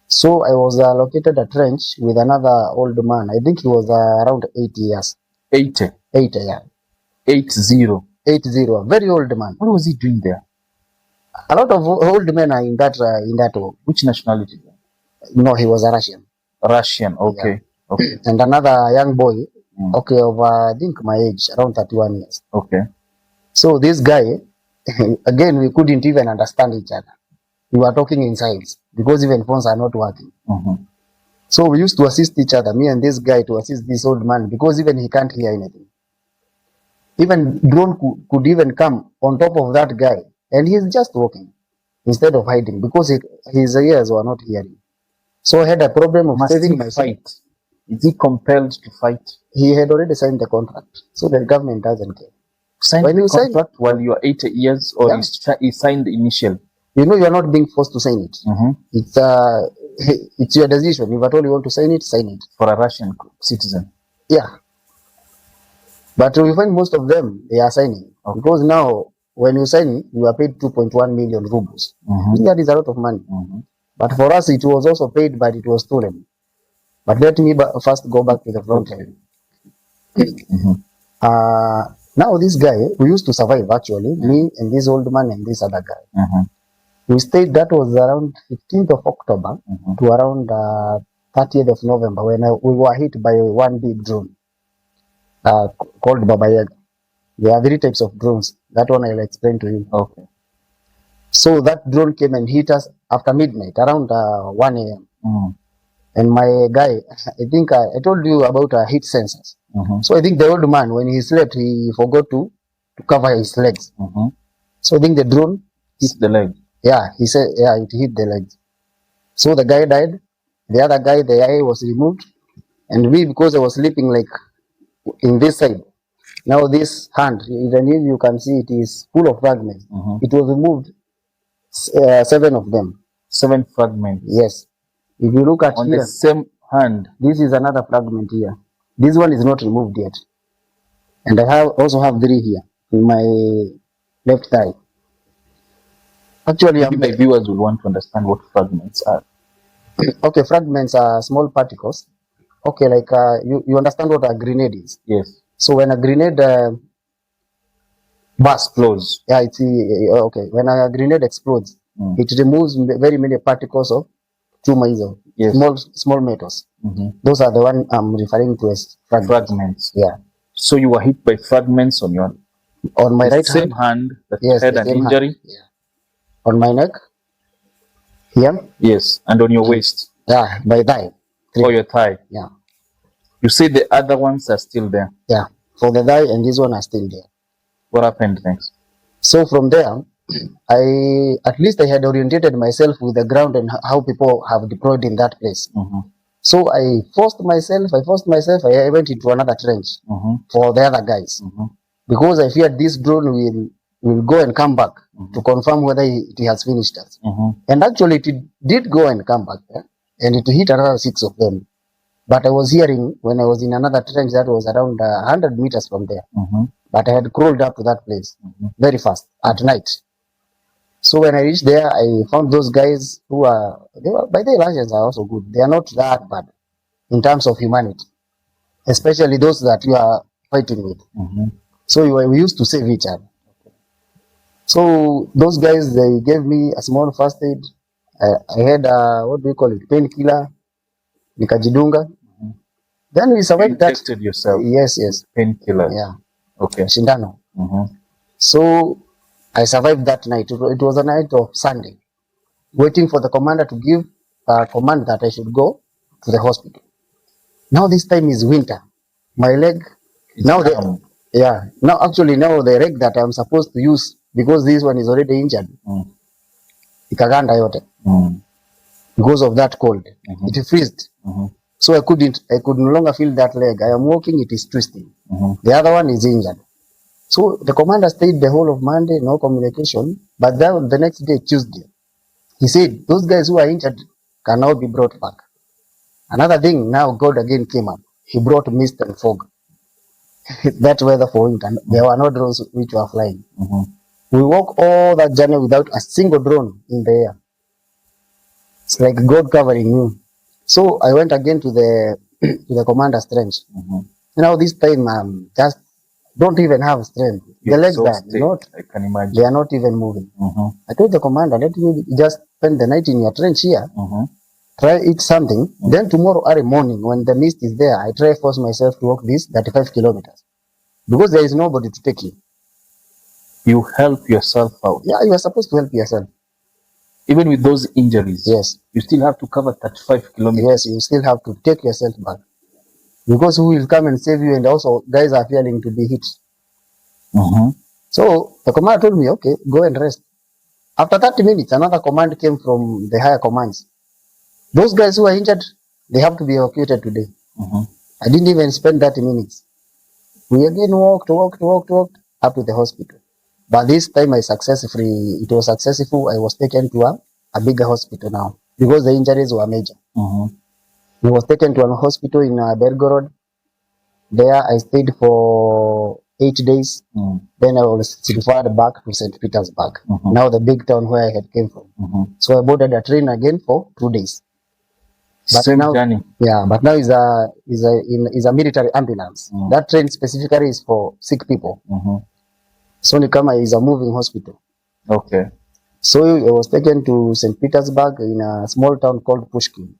So I was located a trench with another old man. I think he was around 80 years. 80? 80, yeah. 80? 80, a very old man. What was he doing there? A lot of old men are in that war. Which nationality? No, he was a Russian. Russian, okay. Yeah. Okay. And another young boy, okay, of I think my age, around 31 years. Okay. So this guy, again, we couldn't even understand each other. We were talking in signs because even phones are not working. So we used to assist each other, me and this guy, to assist this old man because even he can't hear anything. Even drone could even come on top of that guy and he's just walking instead of hiding because his ears were not hearing. So I had a problem of saving my fight. Is he compelled to fight? He had already signed the contract, so the government doesn't care. Signed the contract while you are 80 years, or he signed the initial? You are not being forced to sign it. It's your decision. If at all you want to sign it, sign it. For a Russian citizen? Yeah. But we find most of them, they are signing. Because now, when you sign, you are paid 2.1 million rubles. That is a lot of money. But for us, it was also paid, but it was stolen. But let me first go back to the front line. Now this guy, we used to survive actually, me and this old man and this other guy. We stayed, that was around 15th of October to around 30th of November when we were hit by one big drone called Baba Yaga. There are 3 types of drones. That one I'll explain to you. Okay. So that drone came and hit us after midnight, around 1 a.m. And my guy, I think I told you about heat sensors. So I think the old man, when he slept, he forgot to cover his legs. So I think the drone hit the leg. Yeah, he said, yeah, it hit the legs. So the guy died. The other guy, the eye was removed. And me, because I was sleeping like in this side, now this hand, even if you can see, it is full of fragments. It was removed, 7 of them. 7 fragments? Yes. If you look at on here, the same hand, this is another fragment here. This one is not removed yet. And I also have 3 here in my left thigh. Actually, maybe my viewers will want to understand what fragments are. Okay, fragments are small particles. Okay, like you understand what a grenade is? Yes. So when a grenade explodes. Yeah, it's okay. When a grenade explodes, it removes very many particles of chuma hizo. Yes. Small metals. Those are the one I'm referring to as fragments. Yeah. So you were hit by fragments on my right same hand that yes, had an injury? Yeah. On my neck. Here? Yes. And on your waist? Yeah, my thigh. Or your thigh? Yeah. You say the other ones are still there? Yeah. For the thigh and this one are still there. What happened next? So from there, at least I had orientated myself with the ground and how people have deployed in that place. So I forced myself, I went into another trench for the other guys. Because I feared this drone will go and come back to confirm whether it has finished us. And actually it did go and come back there, and it hit another 6 of them. But I was hearing when I was in another trench that was around 100 meters from there. But I had crawled up to that place very fast at night. So when I reached there, I found those guys who by the Russians are also good. They are not that bad in terms of humanity, especially those that you are fighting with. So we used to save each other. So those guys, they gave me a small first aid. I had what do you call it, painkiller, nikajidunga. Then we survived that. You tested yourself? Yes. Painkiller? Yeah. Okay. Shindano. So I survived that night. It was a night of Sunday, waiting for the commander to give a command that I should go to the hospital. Now this time is winter. My leg, now the leg that I'm supposed to use, because this one is already injured, ikaganda yote because of that cold. It freezed. So I could no longer feel that leg. I am walking, it is twisting. The other one is injured. So the commander stayed the whole of Monday, no communication. But then the next day, Tuesday, he said, those guys who are injured can now be brought back. Another thing, now God again came up. He brought mist and fog. That weather for winter. There were no drones which were flying. We walked all that journey without a single drone in the air. It's like God covering you. So I went again to the commander's trench. Now this time, just don't even have strength. The legs I can imagine. They are not even moving. I told the commander, let me just spend the night in your trench here. Try eat something. Then tomorrow early morning, when the mist is there, I try force myself to walk this 35 kilometers. Because there is nobody to take you. You help yourself out. Yeah, you are supposed to help yourself. Even with those injuries? Yes. You still have to cover 35 kilometers? Yes, you still have to take yourself back. Because who will come and save you, and also guys are fearing to be hit. So the commander told me, okay, go and rest. After 30 minutes, another command came from the higher commands. Those guys who are injured, they have to be evacuated today. I didn't even spend 30 minutes. We again walked up to the hospital. But this time it was successful. I was taken to a bigger hospital now because the injuries were major. I was taken to a hospital in Belgorod. There I stayed for 8 days. Then I was referred back to St. Petersburg, now the big town where I had came from. So I boarded a train again for 2 days. But Same now, journey. Yeah, but now is a military ambulance. That train specifically is for sick people. So Nikama is a moving hospital. Okay. So I was taken to St. Petersburg in a small town called Pushkin.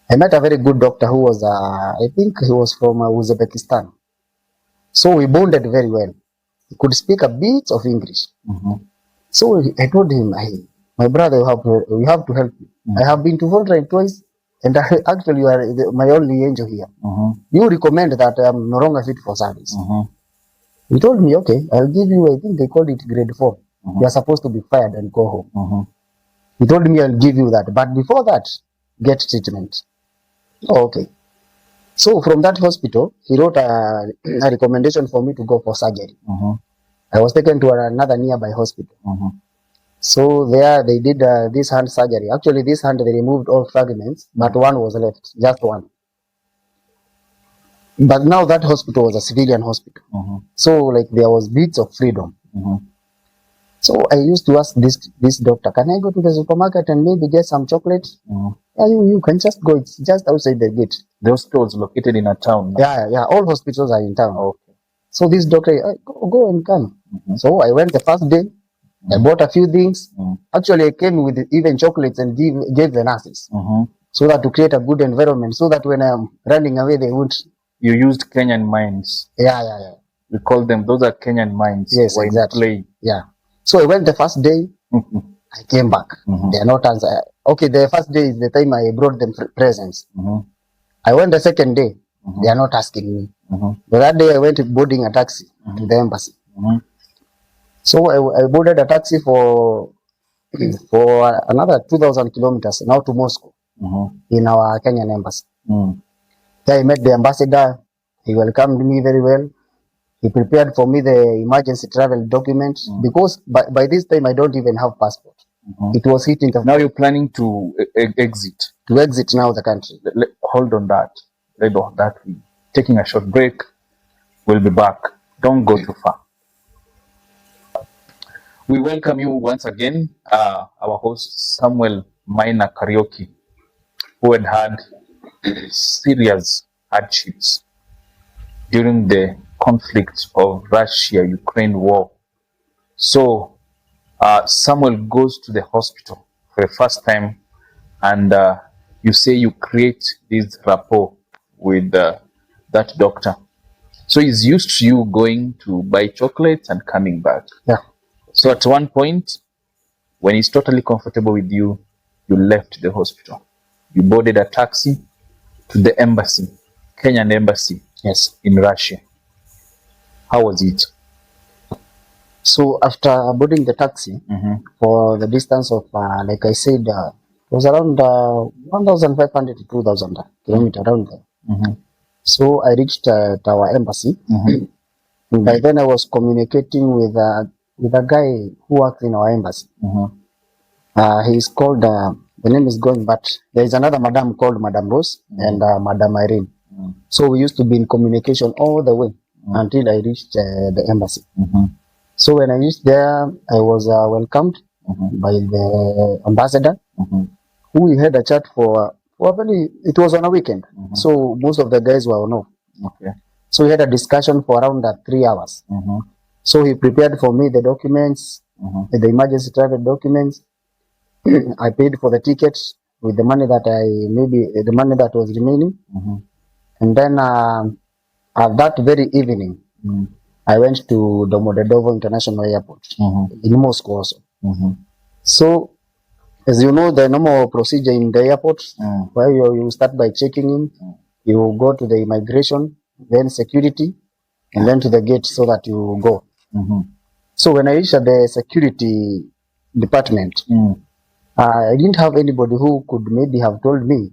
I met a very good doctor who was, I think he was from Uzbekistan. So we bonded very well. He could speak a bit of English. So I told him, my brother, you have to help me. I have been to Voltran twice, and actually you are my only angel here. You recommend that I am no longer fit for service. He told me, okay, I'll give you, I think they called it grade 4. You are supposed to be fired and go home. He told me, I'll give you that. But before that, get treatment. Oh, okay. So from that hospital, he wrote a recommendation for me to go for surgery. I was taken to another nearby hospital. So there they did this hand surgery. Actually, this hand, they removed all fragments, but one was left, just one. But now that hospital was a civilian hospital. So like there was bits of freedom. So I used to ask this doctor, can I go to the supermarket and maybe get some chocolate? Yeah, you can just go. It's just outside the gate. The hospital is located in a town. Yeah. All hospitals are in town. Okay. So this doctor, go and come. So I went the first day. I bought a few things. Actually, I came with even chocolates and gave the nurses. So that to create a good environment, so that when I'm running away, they won't. You used Kenyan minds. Yeah. We call them, those are Kenyan minds. Yes, exactly. Yeah. So I went the first day. I came back. They are not answering. Okay, the first day is the time I brought them presents. I went the second day. They are not asking me. But that day I went boarding a taxi to the embassy. So I boarded a taxi for another 2,000 kilometers now to Moscow in our Kenyan embassy. There I met the ambassador. He welcomed me very well. He prepared for me the emergency travel document because by this time I don't even have passport. It was hitting the... Now you're planning to exit. To exit now the country. Hold on that. We're taking a short break. We'll be back. Don't go too far. We welcome you once again, our host Samuel Kariuki, who had serious hardships during the conflict of Russia-Ukraine war. So Samuel goes to the hospital for the first time, and you say you create this rapport with that doctor. So he's used to you going to buy chocolates and coming back. Yeah. So at one point, when he's totally comfortable with you, you left the hospital. You boarded a taxi to the embassy, Kenyan embassy, yes, in Russia. How was it? So after boarding the taxi, for the distance of, like I said, it was around 1,500 to 2,000 kilometers around there. So I reached our embassy. And by then I was communicating with a guy who works in our embassy. He's called, the name is going, but there is another madam called Madam Rose and Madam Irene. So we used to be in communication all the way until I reached the embassy. So when I reached there, I was welcomed by the ambassador, who we had a chat for it was on a weekend. So most of the guys were on off. Okay. So we had a discussion for around 3 hours. So he prepared for me the documents, the emergency travel documents. I paid for the ticket with the money that the money that was remaining. And then at that very evening, I went to Domodedovo International Airport in Moscow also. So, as you know, the normal procedure in the airport, where you start by checking in, you go to the immigration, then security, and then to the gate so that you go. So when I reached the security department, I didn't have anybody who could maybe have told me,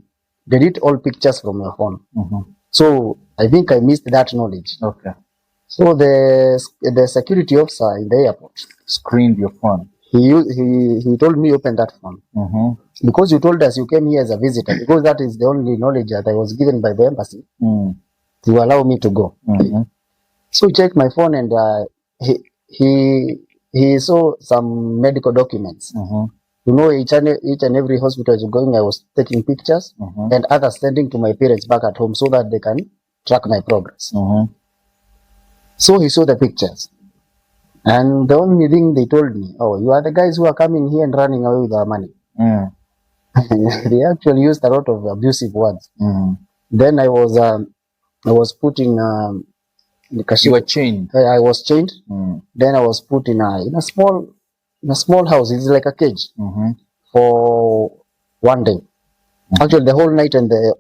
delete all pictures from your phone. So I think I missed that knowledge. Okay. So the security officer in the airport Screened your phone. He told me open that phone because you told us you came here as a visitor, because that is the only knowledge that I was given by the embassy to allow me to go. So he checked my phone and he saw some medical documents. You know, each and every hospital I was going, I was taking pictures and others sending to my parents back at home so that they can track my progress. So he saw the pictures. And the only thing they told me, oh, you are the guys who are coming here and running away with our money. They actually used a lot of abusive words. Then I was put in You were chained. I was chained. Then I was put in a small house. It's like a cage for one day. Actually, the whole night and the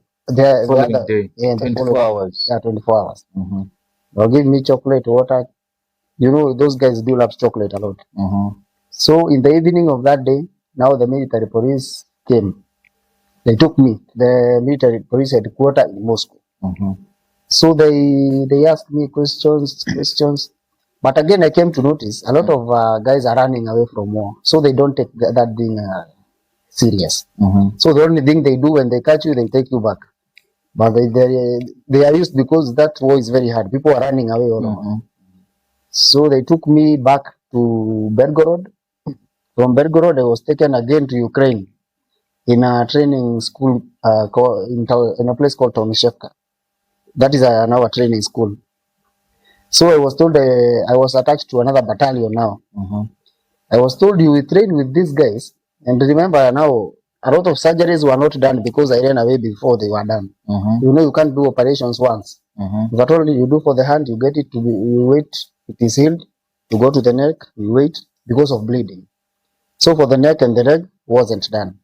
Following other day, yeah, 24 hours. Yeah, 24 hours. They'll give me chocolate, water. You know, those guys do love chocolate a lot. So in the evening of that day, now the military police came. They took me, the military police headquarters in Moscow. So they asked me questions. But again, I came to notice a lot of guys are running away from war. So they don't take that being serious. So the only thing they do when they catch you, they take you back. But they are used because that war is very hard. People are running away all over. So they took me back to Belgorod. From Belgorod, I was taken again to Ukraine in a training school in a place called Tomishevka. That is now a training school. So I was told I was attached to another battalion now. I was told you will train with these guys. And remember now, a lot of surgeries were not done because I ran away before they were done. You know, you can't do operations once. If at all you do for the hand, you get it to be, you wait, it is healed. You go to the neck, you wait because of bleeding. So for the neck and the leg, wasn't done.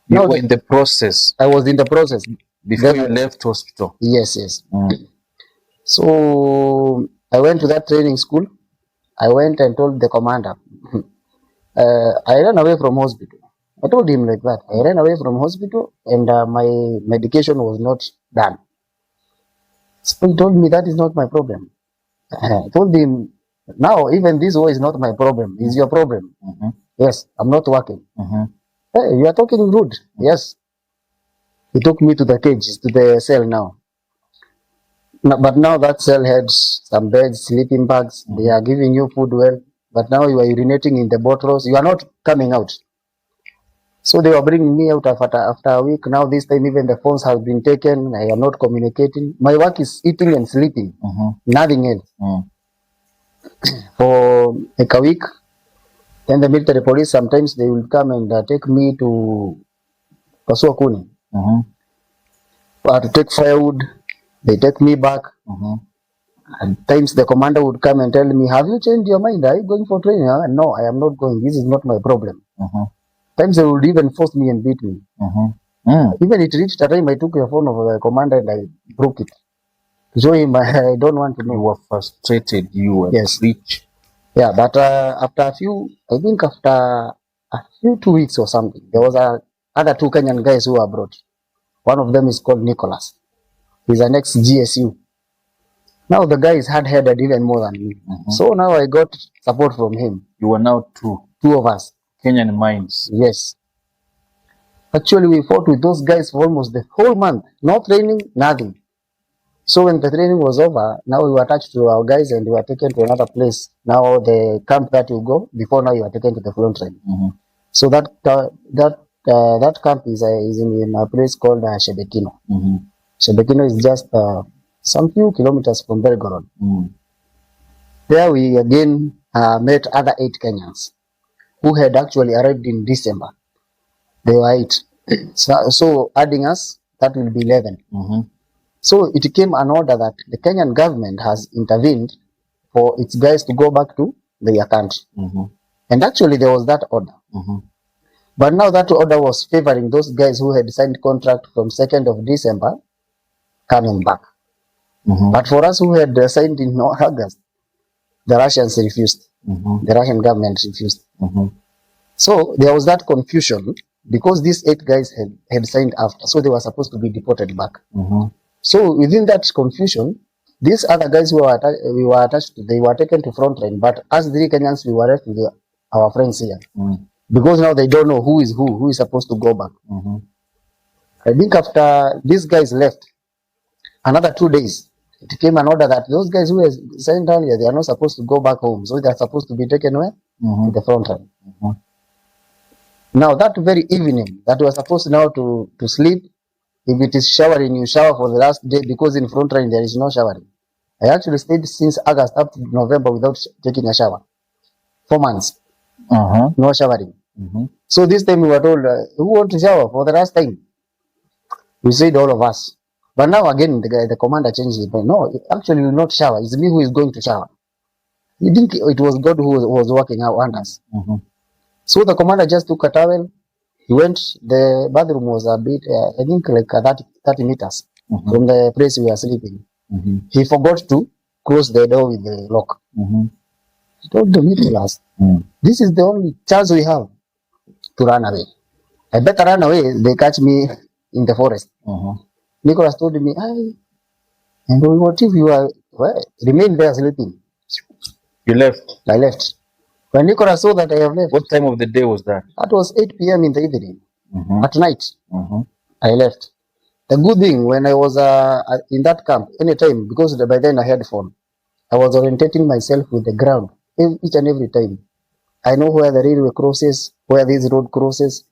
You were in the process. I was in the process. Before you left hospital? Yes. So I went to that training school. I went and told the commander, I ran away from hospital. I told him like that. I ran away from hospital and my medication was not done. So he told me that is not my problem. I told him, now even this war is not my problem. It's your problem. Yes, I'm not working. Hey, you are talking rude. Yes. He took me to the cages, to the cell now. But now that cell had some beds, sleeping bags. They are giving you food well. But now you are urinating in the bottles. You are not coming out. So they were bringing me out after a week. Now this time even the phones have been taken. I am not communicating. My work is eating and sleeping. Nothing else. For like a week. Then the military police, sometimes they will come and take me to Pasua Kuni. To take firewood. They take me back. At times the commander would come and tell me, have you changed your mind? Are you going for training? No, I am not going. This is not my problem. Times they would even force me and beat me. Even it reached a time I took the phone of the commander and I broke it. To show him I don't want to know. You were frustrated. You were rich. Yeah, but after a few 2 weeks or something, there was other two Kenyan guys who were brought. One of them is called Nicholas. He's an ex-GSU. Now the guy is hard-headed even more than me. So now I got support from him. You were now two of us. Kenyan minds. Yes. Actually, we fought with those guys for almost the whole month. No training, nothing. So when the training was over, now we were attached to our guys and we were taken to another place. Now the camp that you go, before now you are taken to the front line. So that camp is in a place called Shebekino. Shebekino is just some few kilometers from Belgorod. There we again met other 8 Kenyans who had actually arrived in December. They were 8. So adding us, that will be 11. So it came an order that the Kenyan government has intervened for its guys to go back to their country. And actually there was that order. But now that order was favoring those guys who had signed contract from 2nd of December coming back. But for us who had signed in August, the Russians refused. The Russian government refused. So there was that confusion because these 8 guys had signed after. So they were supposed to be deported back. So within that confusion, these other guys who we were attached to, they were taken to front line. But as 3 Kenyans, we were left with our friends here. Because now they don't know who is supposed to go back. I think after these guys left, another 2 days, it came an order that those guys who were signed earlier, they are not supposed to go back home. So they are supposed to be taken away to the front line. Now that very evening, that we were supposed now to sleep, if it is showering, you shower for the last day because in front line there is no showering. I actually stayed since August up to November without taking a shower. 4 months. No showering. So this time we were told, who want to shower for the last time? We said all of us. But now again, the commander changed his mind. No, actually, you will not shower. It's me who is going to shower. You think it was God who was working out wonders. So the commander just took a towel. He went. The bathroom was a bit, I think, like 30 meters from the place we are sleeping. He forgot to close the door with the lock. He told the Nicholas, this is the only chance we have to run away. I better run away. They catch me in the forest. Nicholas told me, and what if you are, well, remain there sleeping? You left. I left. When Nicholas saw that I have left. What time of the day was that? That was 8 p.m. in the evening. At night. I left. The good thing, when I was in that camp, anytime, because by then I had phone, I was orientating myself with the ground each and every time. I know where the railway crosses, where this road crosses.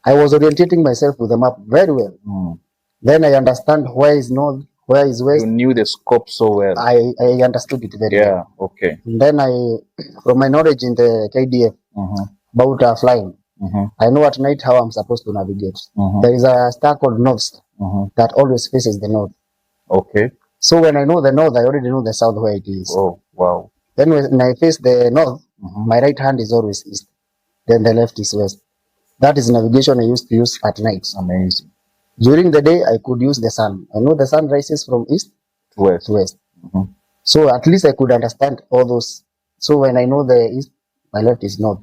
I was orientating myself with the map very well. Then I understand where is north, where is west. You knew the scope so well. I understood it very well. Yeah, okay. And then from my knowledge in the KDF about flying, I know at night how I'm supposed to navigate. There is a star called North Star that always faces the north. Okay. So when I know the north, I already know the south where it is. Oh, wow. Then when I face the north, my right hand is always east. Then the left is west. That is navigation I used to use at night. Amazing. During the day, I could use the sun. I know the sun rises from east to west. So at least I could understand all those. So when I know the east, my left is north.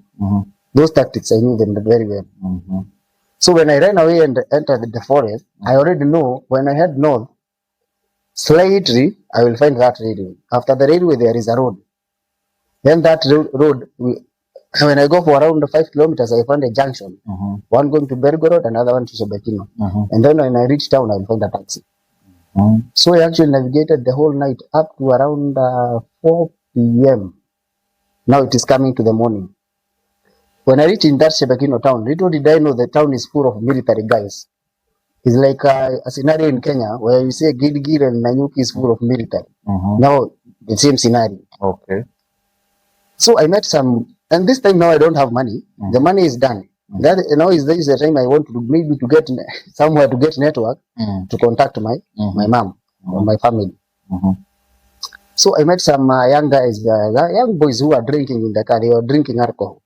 Those tactics, I knew them very well. So when I ran away and entered the forest, I already know when I head north, slightly, I will find that railway. After the railway, there is a road. Then that road, when I go for around 5 kilometers, I find a junction. One going to Belgorod, another one to Shebekino. And then when I reach town, I will find a taxi. So I actually navigated the whole night up to around 4 p.m. Now it is coming to the morning. When I reach in that Shebekino town, little did I know the town is full of military guys. It's like a scenario in Kenya where you say Gilgil and Nanyuki is full of military. Now the same scenario. Okay. So I met some, and this time now I don't have money. The money is done. That now is the time I want to maybe to get somewhere to get network to contact my mom or my family. So I met some young guys, young boys who are drinking in the car. They were drinking alcohol.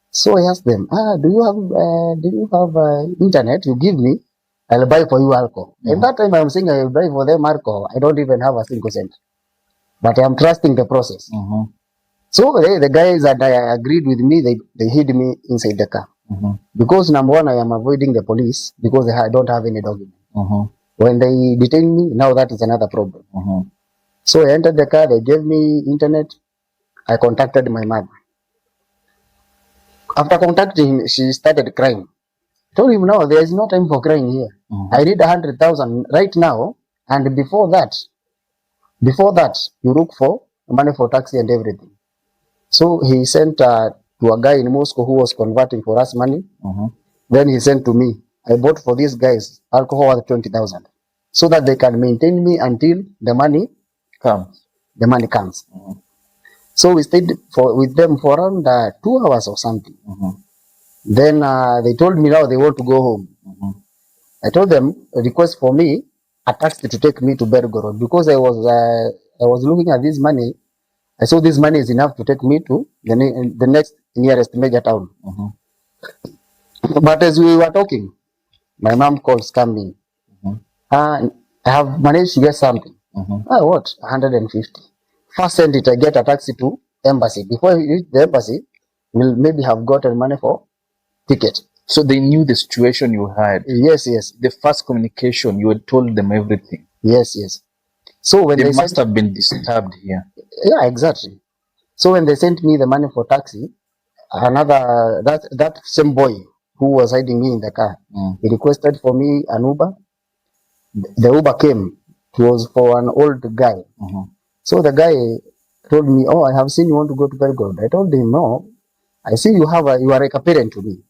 So I asked them, do you have internet? You give me, I'll buy for you alcohol. And that time I'm saying I will buy for them alcohol. I don't even have a single cent, but I'm trusting the process. So the guys that I agreed with me, they hid me inside the car. Because number one, I am avoiding the police because I don't have any document. When they detain me, now that is another problem. So I entered the car, they gave me internet. I contacted my mother. After contacting him, she started crying. I told him, no, there is no time for crying here. I need 100,000 right now. And before that, you look for money for taxi and everything. So he sent to a guy in Moscow who was converting for us money. Then he sent to me. I bought for these guys alcohol worth 20,000 so that they can maintain me until the money comes. So we stayed with them for around 2 hours or something. Then they told me now they want to go home. I told them request for me a taxi to take me to Belgorod because I was looking at this money. I saw this money is enough to take me to the next nearest major town. But as we were talking, my mom calls coming. I have managed to get something. What? 150. First send it, I get a taxi to embassy. Before we reach the embassy, we'll maybe have gotten money for ticket. So they knew the situation you had. Yes. The first communication, you had told them everything. Yes. So when they must have been disturbed here. Yeah, exactly. So when they sent me the money for taxi, that same boy who was hiding me in the car, he requested for me an Uber. The Uber came. It was for an old guy. So the guy told me, I have seen you want to go to Belgorod. I told him, no, I see you are like a parent to me.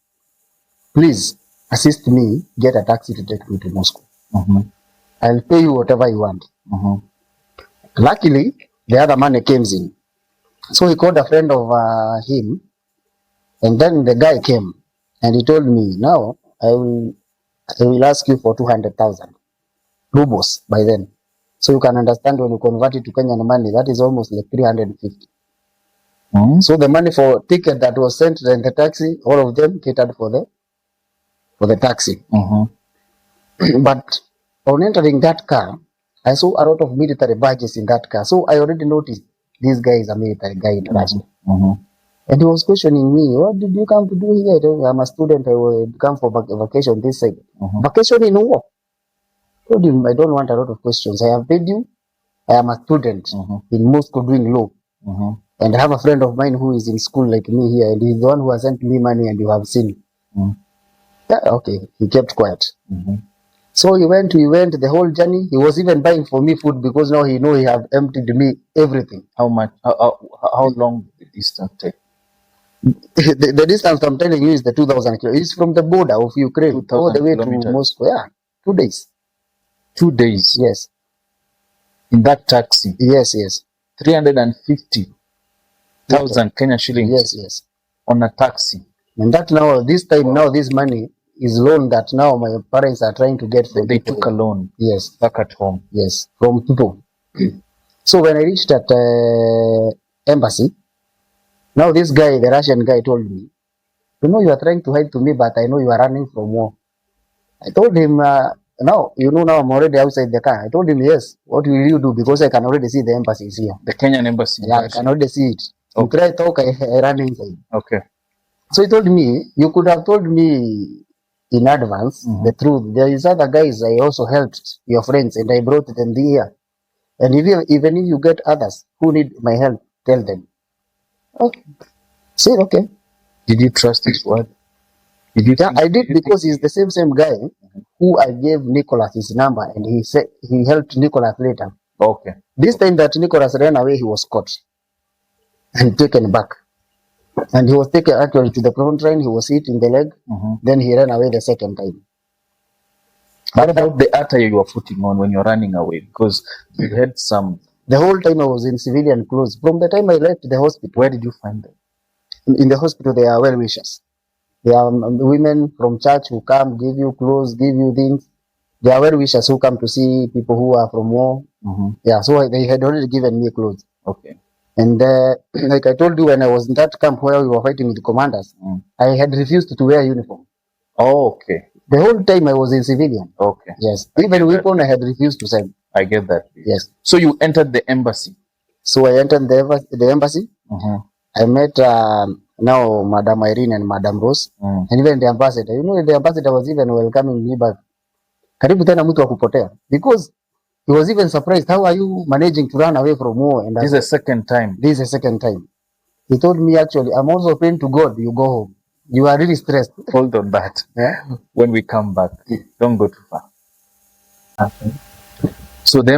Please assist me, get a taxi to take me to Moscow. I'll pay you whatever you want. Luckily, the other money came in. So he called a friend of him, and then the guy came, and he told me, now I will ask you for 200,000. rubles by then. So you can understand when you convert it to Kenyan money, that is almost like 350. So the money for ticket that was sent and the taxi, all of them catered for the taxi. But on entering that car, I saw a lot of military badges in that car. So I already noticed this guy is a military guy in Russia. And he was questioning me, what did you come to do here? I told him, I'm a student, I will come for vacation this side. Vacation in what? I told him, I don't want a lot of questions. I have paid you. I am a student in Moscow doing law. And I have a friend of mine who is in school like me here, and he's the one who has sent me money, and you have seen. Yeah, okay. He kept quiet. So he went, the whole journey. He was even buying for me food because now he know he have emptied me everything. How much? How long did this take? The distance I'm telling you is the 2,000 kilometers. It's from the border of Ukraine all the way to Moscow. Yeah, 2 days. 2 days? Yes. In that taxi? Yes, yes. 350,000 Kenya shillings? Yes, yes. On a taxi? And that now, this time now, this money is loan that now my parents are trying to get from They people. took a loan? Yes. Back at home? Yes, from people. So when I reached at embassy, now this guy, the Russian guy, told me, you know, you are trying to hide to me, but I know you are running from war. I told him, now, you know, now I'm already outside the car. I told him, yes, what will you do? Because I can already see the embassy is here. The Kenyan embassy? Yeah, I can already see it. Okay. You try to talk, I run inside. Okay. So he told me, you could have told me in advance the truth. There is other guys I also helped, your friends, and I brought them here. And even if you get others who need my help, tell them. Okay. Say okay. Did you trust his word? Yeah, I did, because he's the same guy who I gave Nicholas his number, and he said he helped Nicholas later. Okay. This time that Nicholas ran away, he was caught and taken back. And he was taken actually to the front line. He was hit in the leg. Then he ran away the second time. What about the attire you were putting on when you're running away? Because you had some... The whole time I was in civilian clothes. From the time I left the hospital. Where did you find them? In the hospital, they are well-wishers. They are women from church who come, give you clothes, give you things. They are well-wishers who come to see people who are from war. Yeah, so they had already given me clothes. Okay. And like I told you, when I was in that camp where we were fighting with the commanders, I had refused to wear uniform. Oh, okay. The whole time I was in civilian. Okay. Yes. Even weapon I had refused to send. I get that. Yes. So you entered the embassy? So I entered the embassy. I met now Madam Irene and Madam Rose, and even the ambassador. You know, the ambassador was even welcoming me back. Karibu tena mtu wa kupotea. Because he was even surprised. How are you managing to run away from war? And this is the second time? This is the second time. He told me, actually, I'm also praying to God, you go home. You are really stressed. Hold on that. Yeah? When we come back, don't go too far. Okay. So the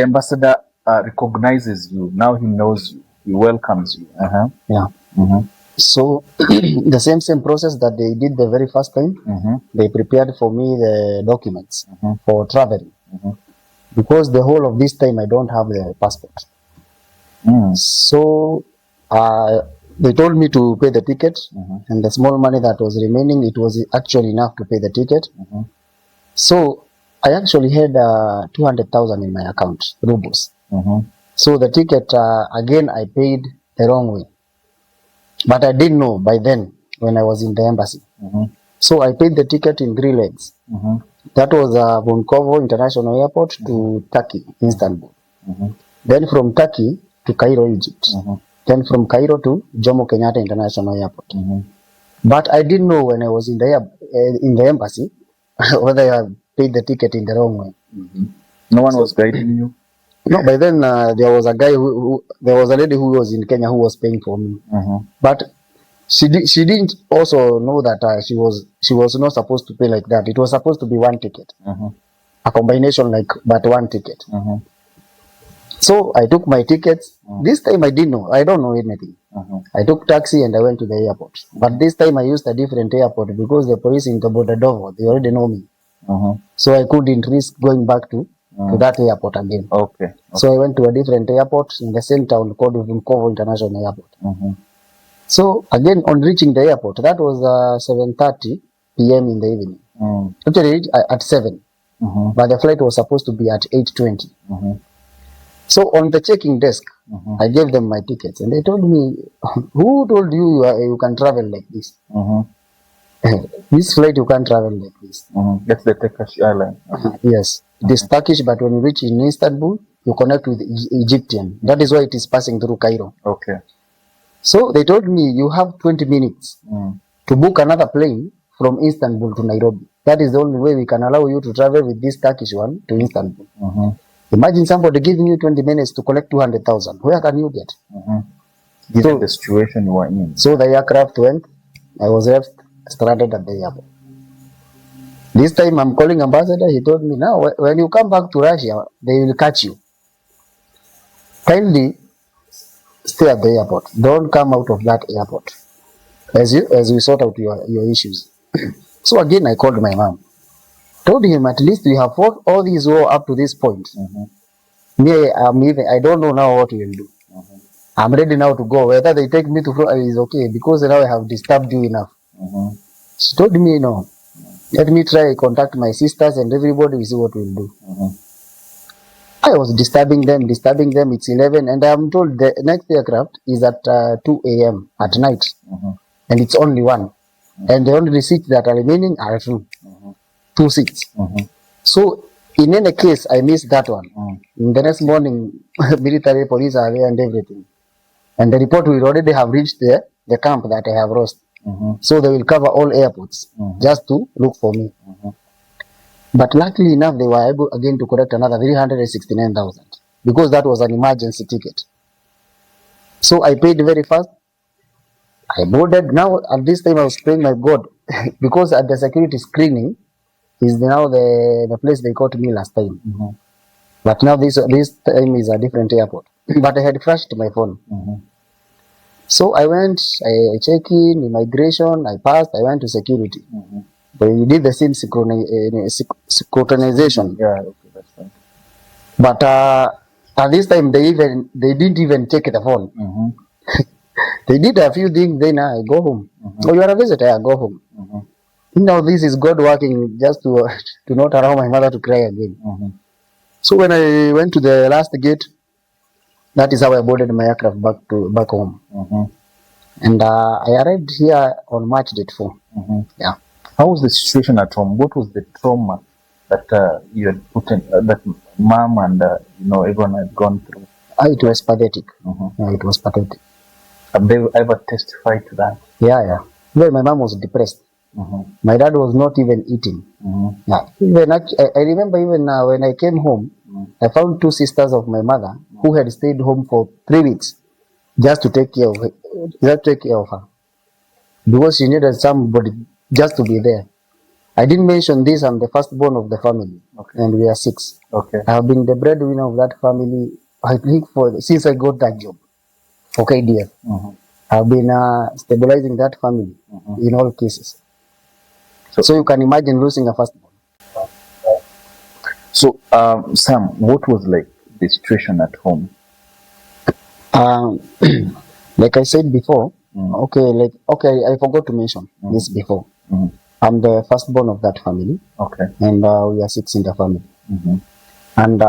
ambassador recognizes you. Now he knows you. He welcomes you. Yeah. So the same process that they did the very first time, they prepared for me the documents for traveling. Because the whole of this time I don't have the passport. So they told me to pay the ticket, and the small money that was remaining, it was actually enough to pay the ticket. So I actually had 200,000 in my account, rubles. So the ticket, again, I paid the wrong way. But I didn't know by then when I was in the embassy. So I paid the ticket in 3 legs. That was Bunkovo International Airport to Turkey, Istanbul. Then from Turkey to Cairo, Egypt. Then from Cairo to Jomo Kenyatta International Airport. But I didn't know when I was in the embassy whether I paid the ticket in the wrong way. No one was guiding you? No, by then there was a guy there was a lady who was in Kenya who was paying for me. But she didn't also know that she was not supposed to pay like that. It was supposed to be one ticket, a combination but one ticket. So I took my tickets. This time I didn't know. I don't know anything. I took taxi and I went to the airport. But this time I used a different airport because the police in Tobodadovo, they already know me. So I couldn't risk going back to that airport again. Okay. So I went to a different airport in the same town called Bunkovo International Airport. So again, on reaching the airport, that was 7:30 p.m. in the evening. Actually, at 7. but the flight was supposed to be at 8:20. So on the checking desk, I gave them my tickets, and they told me, "Who told you you can travel like this? This flight you can't travel like this." That's the Turkish airline. Yes, it is Turkish, but when you reach in Istanbul, you connect with Egyptian. That is why it is passing through Cairo. Okay. So they told me you have 20 minutes to book another plane from Istanbul to Nairobi. That is the only way we can allow you to travel with this Turkish one to Istanbul. Imagine somebody giving you 20 minutes to collect 200,000. Where can you get? Given the situation you are in. So the aircraft went. I was left stranded at the airport. This time I'm calling ambassador. He told me, now when you come back to Russia, they will catch you. Kindly stay at the airport. Don't come out of that airport as we sort out your issues. So again, I called my mom. Told him, at least we have fought all these war up to this point. Me, I don't know now what we will do. I'm ready now to go. Whether they take me to Florida is okay, because now I have disturbed you enough. She told me, no, let me try contact my sisters and everybody, we see what we'll do. I was disturbing them. It's 11, and I'm told the next aircraft is at 2 a.m. at night, and it's only one, and the only seats that are remaining are two seats. So in any case, I missed that one. In the next morning, military police are there and everything, and the report will already have reached the camp that I have lost. So they will cover all airports just to look for me. But luckily enough, they were able again to collect another 369,000 because that was an emergency ticket. So I paid very fast. I boarded. Now at this time I was praying my God because at the security screening is now the place they caught me last time. But now this time is a different airport. But I had flashed my phone. So I went, I checked in, immigration, I passed, I went to security. They did the same scrutinization. Yeah, okay, that's fine. But at this time, they didn't even take the phone. They did a few things, then I go home. Oh, you are a visitor, I go home. Now this is God working just to not allow my mother to cry again. So when I went to the last gate, that is how I boarded my aircraft back home. And I arrived here on March date 4. Yeah. How was the situation at home? What was the trauma that you had put in, that mom and everyone had gone through? It was pathetic. Yeah, it was pathetic. Have they ever testified to that? Yeah. Well, my mom was depressed. My dad was not even eating. Yeah. Even I remember even when I came home, I found two sisters of my mother who had stayed home for 3 weeks just to take care of her, because she needed somebody just to be there. I didn't mention this. I'm the firstborn of the family, and we are 6. I have been the breadwinner of that family. I think since I got that job for KDF, I've been stabilizing that family in all cases. So you can imagine losing a firstborn. So, Sam, what was like the situation at home? Like I said before, I forgot to mention this before. I'm the firstborn of that family. And we are 6 in the family. And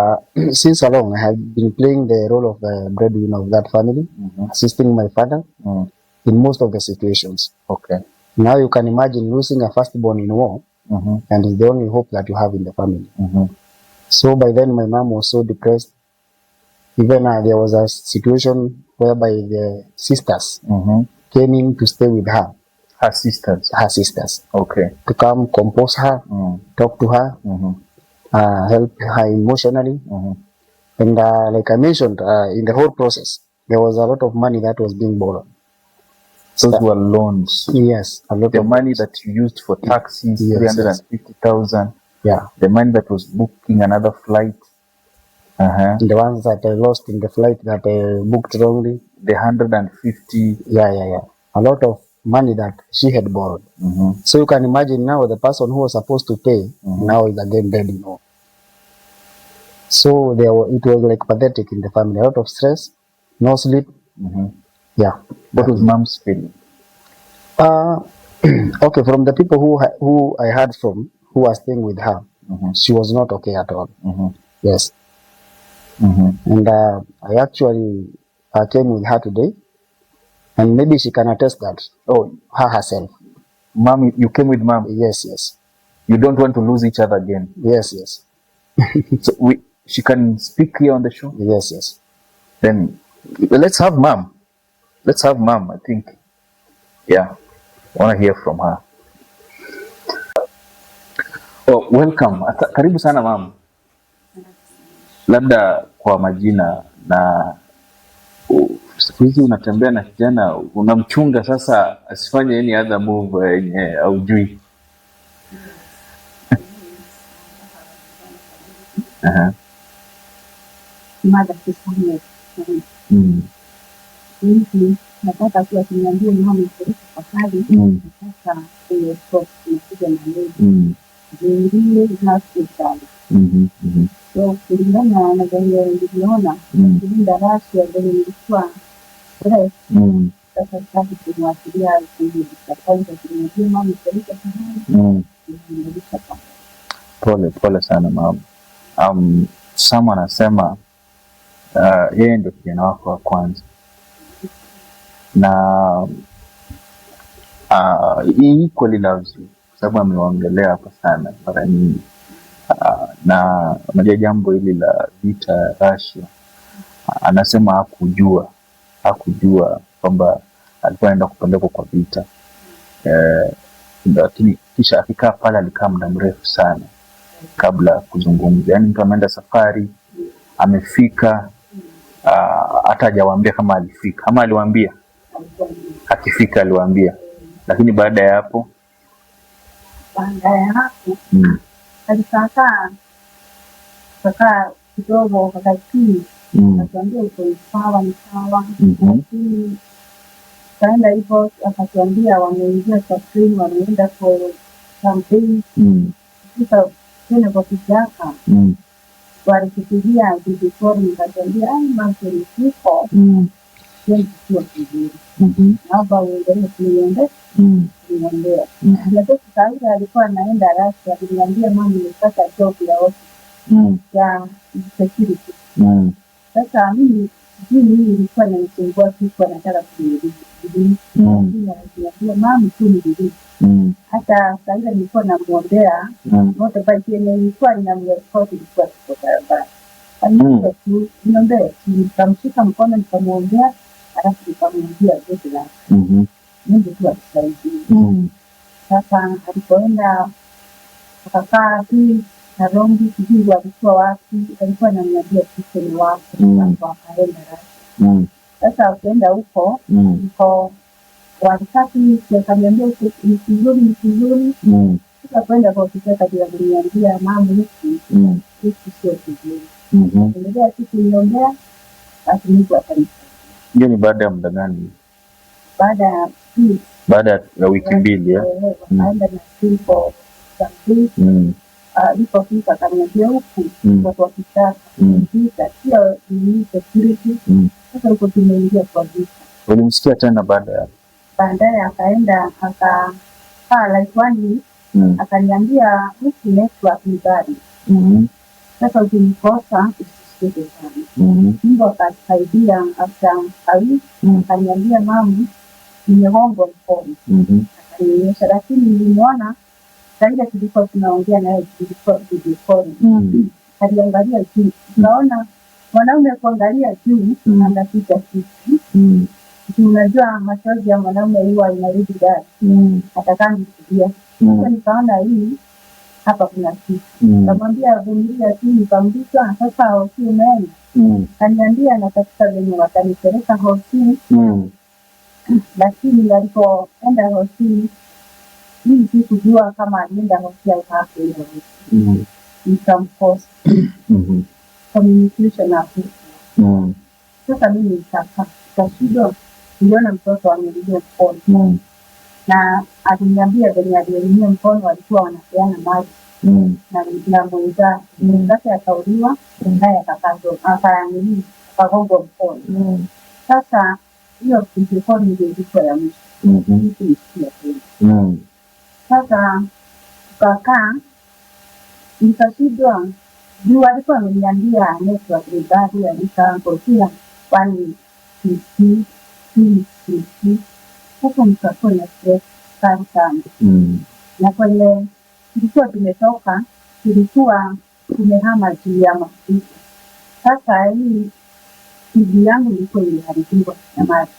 since long, I have been playing the role of the breadwinner of that family, assisting my father in most of the situations. Now you can imagine losing a firstborn in war, and it's the only hope that you have in the family. So by then, my mom was so depressed. Even there was a situation whereby the sisters came in to stay with her. Her sisters? Her sisters. To come compose her, talk to her, help her emotionally. And like I mentioned, in the whole process, there was a lot of money that was being borrowed. Those were loans? Yes. A lot of money that you used for taxis, 350,000. Yeah. The money that was booking another flight. The ones that I lost in the flight that I booked wrongly. The 150. Yeah. A lot of money that she had borrowed. So you can imagine now the person who was supposed to pay now is again dead in all. So it was like pathetic in the family. A lot of stress, no sleep. Yeah. What was mom's feeling? From the people who I heard from, who are staying with her, She was not okay at all. Yes. Mhm. And I actually came with her today, and maybe she can attest that. Oh, Her herself. mom, you came with mom. Yes, yes. You don't want to lose each other again. Yes, yes. So she can speak here on the show. Yes, yes. Then let's have mom. Let's have mom. I think. Yeah, I want to hear from her. Oh, welcome. Karibu sana mom. Labda kwa majina na siku hizi unatembea na kijana unamchunga sasa asifanye any other move yenye haujui. Mada kufanya nataka tu akiniambia mama nipeleke kwa kazi, nataka hiyo source inakuja na leo zingine hospital. So kulingana na vile niliona kulinda rasia vile nilikuwa stress, sasa sasa tunawasilia kwenye kwanza tunajua mama nipeleke kwa kazi nirudisha kwa Pole sana mama. Sama anasema yeye ndio kijana wako wa kwanza na he equally loves you, sababu ameongelea hapa sana mara nyingi. Na unajua jambo hili la vita Russia, anasema hakujua kwamba alikuwa anaenda kupelekwa kwa vita, lakini kisha akikaa pale alikaa muda mrefu sana kabla kuzungumza. Yani mtu ameenda safari, amefika, hata hajawaambia kama alifika ama aliwaambia akifika aliwaambia, lakini baada ya hapo alikaa kidogo wakati akatuambia uko sawa ni sawa, lakini kaenda hivyo akatuambia wameingia safari wameenda kwa campaign kisha tena kwa kijaka walifikiria before nikatuambia mambo ni kifo sio kizuri hapa uendelee kuiendea niambia. Lakini sasa alikuwa anaenda Russia, aliniambia mama nimepata job ya office ya security. Sasa mimi nilikuwa nilikuwa kitu nataka kurudi. Ndio mama tu nirudi. Hata sasa nilikuwa namuombea moto bike yenye nilikuwa ninamrekodi kwa barabara. Alikuwa tu niombea, nikamshika mkono nikamwombea, alafu nikamwambia joto la Mungu tu atusaidie. Sasa alipoenda akakaa tu na Rombi, sijui walikuwa wapi, alikuwa ananiambia sisi ni wapi, akaenda Russia. Sasa akaenda huko, walikaa tu akaniambia ni kizuri. Sasa kwenda kwa kitaka bila kuniambia mambo hiki sio kizuri. Ndio kitu niombea, basi Mungu atanisaidia. hiyo ni baada ya muda gani? Baada ya wiki mbili naenda na sipo alipofika kaniambia huku kwa kitaka vita sio ni security. Sasa huko tumeingia kwa vita. Ulimsikia tena baadaye akaenda akakaa like 1 week akaniambia huku network ni bad. Sasa ukimkosa usisike sana. Mungu akasaidia after a week akaniambia mama nimehongwa mkono. Akanionyesha, lakini nilimwona kaida tulikuwa tunaongea naye tulikuwa tukikoni. Aliangalia juu. Naona mwanaume kuangalia juu anapiga kitu. Unajua machozi ya mwanaume huwa inarudi ndani. Atakangi kulia. Sasa nikaona hii hapa kuna kitu. Nikamwambia vumilia tu, nikamrudisha sasa hosi umeenda. Kaniambia natafuta venye watanipeleka hosi. Lakini alipoenda hosi mimi sikujua kama alienda hosi au hakuenda hosi. Nikamkosa communication hapo. Sasa mimi nikashindwa niliona mtoto amelia mkono. Na aliniambia venye aliyelimia mkono walikuwa wanapeana maji na mwenza mwenzake akauliwa naye akakazwa akagongwa mkono. Sasa hiyo kilikuwa ilikuwa ya mwisho. Sasa tukakaa nikashindwa juu alikuwa ameniambia network rebadi alikaangokia 150 250. Sasa nikakuwa na stress sana. Na kwenye tulikuwa tumetoka, tulikuwa tumehama juu ya mafuta. Sasa hii TV yangu ilikuwa imeharibiwa na maji.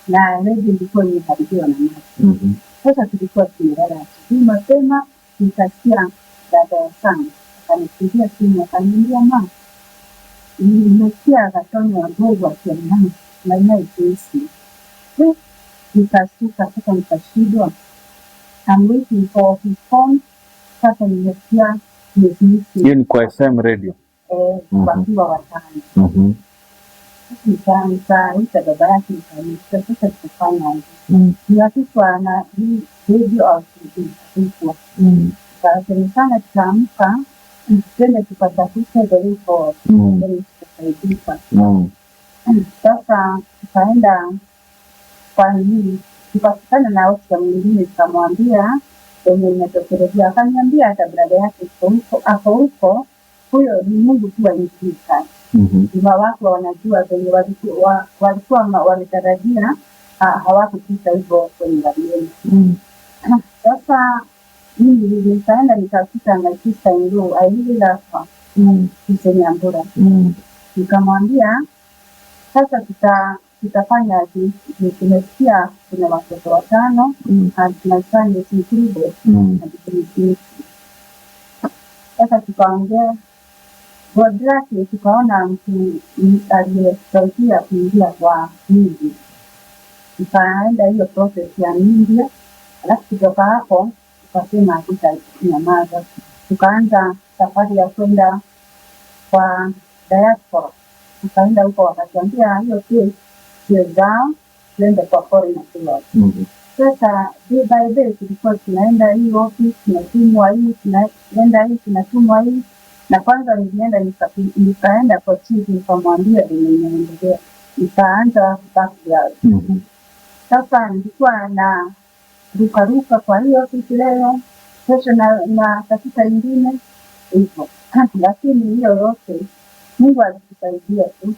Na radio ilikuwa imeharibiwa na maji. Sasa tulikuwa tumelala asubuhi mapema, nikasikia dada ya Samuel akanipigia simu akaniambia, mama, nimesikia Gatonya wa Mungu akiamini na inayoishi. Nikasuka sasa nikashindwa. I'm waiting for his phone. Sasa nimesikia message. Hiyo ni kwa FM radio. Wakiwa watano. Nikaita baba yake nikamwambia sasa tutafanya hivi. Niwapikwa na hii radio au TV. Sana tukaamka, twende tukatafuta ghariko ili tusaidika. Sasa tukaenda kwa nini, tukakutana na ofisa mwingine, tukamwambia kwenye inatokelezea. Akaniambia hata brada yake ako huko, huyo ni Mungu tu alimfika. Ima watu wanajua venye walikuwa wametarajia hawakupita hivyo kwenye gari. Sasa mimi nikaenda nikakuta na sister in-law alilafa Nyambura. Nikamwambia sasa tutafanya hivi, tumesikia kuna watoto watano tunafanya sikribe na tukimisi. Sasa tukaongea Godraki, tukaona mtu aliyesaidia kuingia kwa India. Tukaenda hiyo process ya India, alafu kutoka hapo tukasema hatutanyamaza. Tukaanza safari ya kwenda kwa diaspora. Tukaenda huko wakatuambia hiyo sio zao, tuende kwa foreign affairs. Sasa day by day tulikuwa tunaenda hii office, tunatumwa hii, tunaenda hii, tunatumwa hii. Na kwanza nikaenda kwa chief nikamwambia nimeendelea. Nikaanza background. Sasa nilikuwa na ruka kwa hiyo ofisi leo, kesho na tafuta ingine hivyo. Lakini hiyo yote Mungu alitusaidia tu.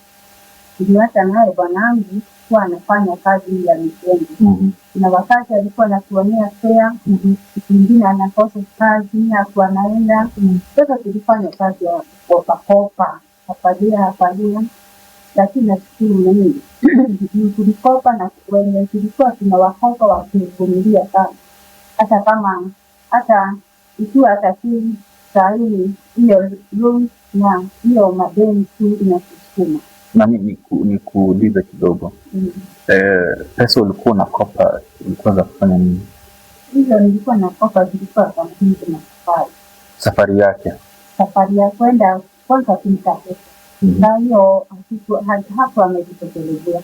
Niliacha naye bwanangu kwa anafanya kazi ya mjengo. Na wakati alikuwa anatuonea fare, mwingine anakosa kazi hapo anaenda. Sasa tulifanya kazi ya kopa hapadia. Lakini nashukuru Mungu. Tulikopa na wenye tulikuwa tunawakopa wakivumilia sana. Hata ikiwa atakiri sahihi hiyo loan na hiyo madeni tu inakusukuma. Na mimi nikuulize kidogo. Pesa ulikuwa unakopa ulikuwa za kufanya nini? Hizo nilikuwa nakopa zilikuwa kwa msingi na safari yake. Safari ya kwenda kwanza kumtafuta. Na hiyo hapo amejitekelezea.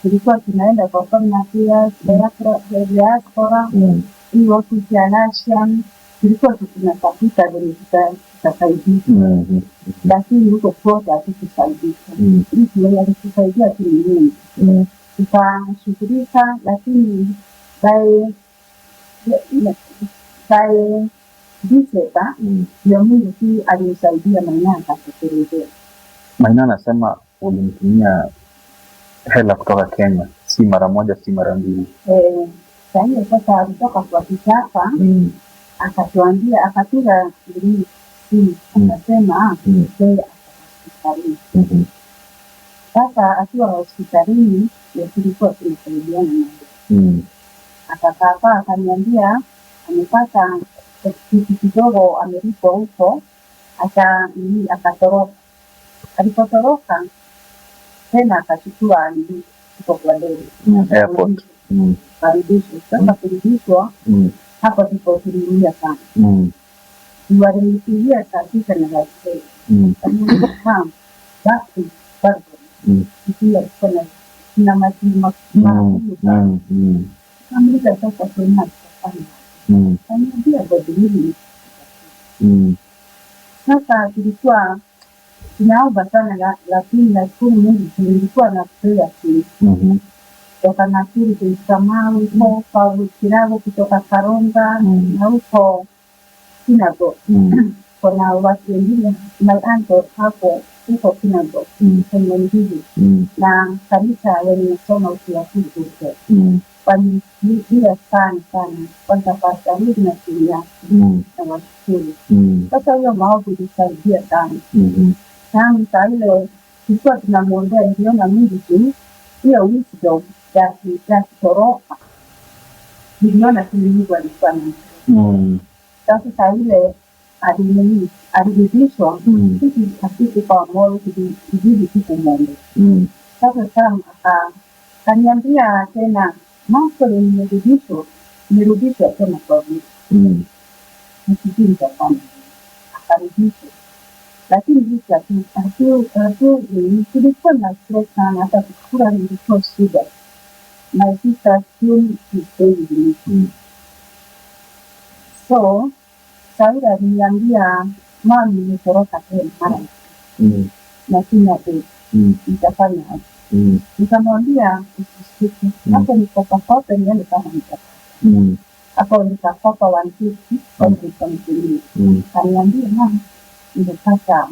Tulikuwa tunaenda kwa foreign affairs, diaspora, hiyo ofisi ya Nation. Tulikuwa tunatafuta vile tutasaidia. Lakini huko kote hatukusaidika. Mtu alitusaidia tu mwenyewe. Tukashughulika, lakini by December ndio Mungu tu alimsaidia Maina akatekelezea. Maina anasema ulimtumia hela kutoka Kenya, si mara moja si mara mbili. Sasa alitoka kwa Kitapa, akatuambia akapiga simu, akasema yeye hospitalini. Sasa akiwa hospitalini tulikuwa tunasaidiana naye. Akakaa akaniambia amepata kitu kidogo amelipwa huko, akatoroka. Alipotoroka tena akachukua ndio kutoka kwa ndege airport. Sasa kurudishwa hapo ndipo tulilia sana. Walinipigia saa 9 na dakika. Kama basi bado pia kuna majina kamili sasa kuna kufanya. Kaniambia badilini. Sasa tulikuwa tunaomba sana, lakini nashukuru Mungu tulikuwa na prayer team. Kutoka Nakuru tulisamau huko Kirago, kutoka Karonga na huko Sinago. kuna watu wengine my uncle hapo huko Kinago kwenye Njiji na kanisa wenye nasoma ukiwakili kuke walilia sana kwanza pasta hili na kulia na washukuru. Sasa hiyo maovu ilisaidia sana. Tangu saa ile tulikuwa tunamwombea, niliona Mungu tu hiyo wisdom ya kitoroka niliona Mungu alikuwa na sasa saa ile alirudishwa sisi kwa moyo kujidi kitu mwombe. Sasa kaniambia tena mambo nirudishwa tena kwa vitu nikijinja kama akarudishwa, lakini vitu tulikuwa na stress sana, hata kukura nilikuwa shida. My sister still is very with so Saida aliniambia mami nimetoroka tena mara na sina pesa nitafanya aje? Nikamwambia usisike hapo, nikopakope niende kama nitapata hapo, nikakopa 150 au nikamtumia. Kaniambia mama nimepata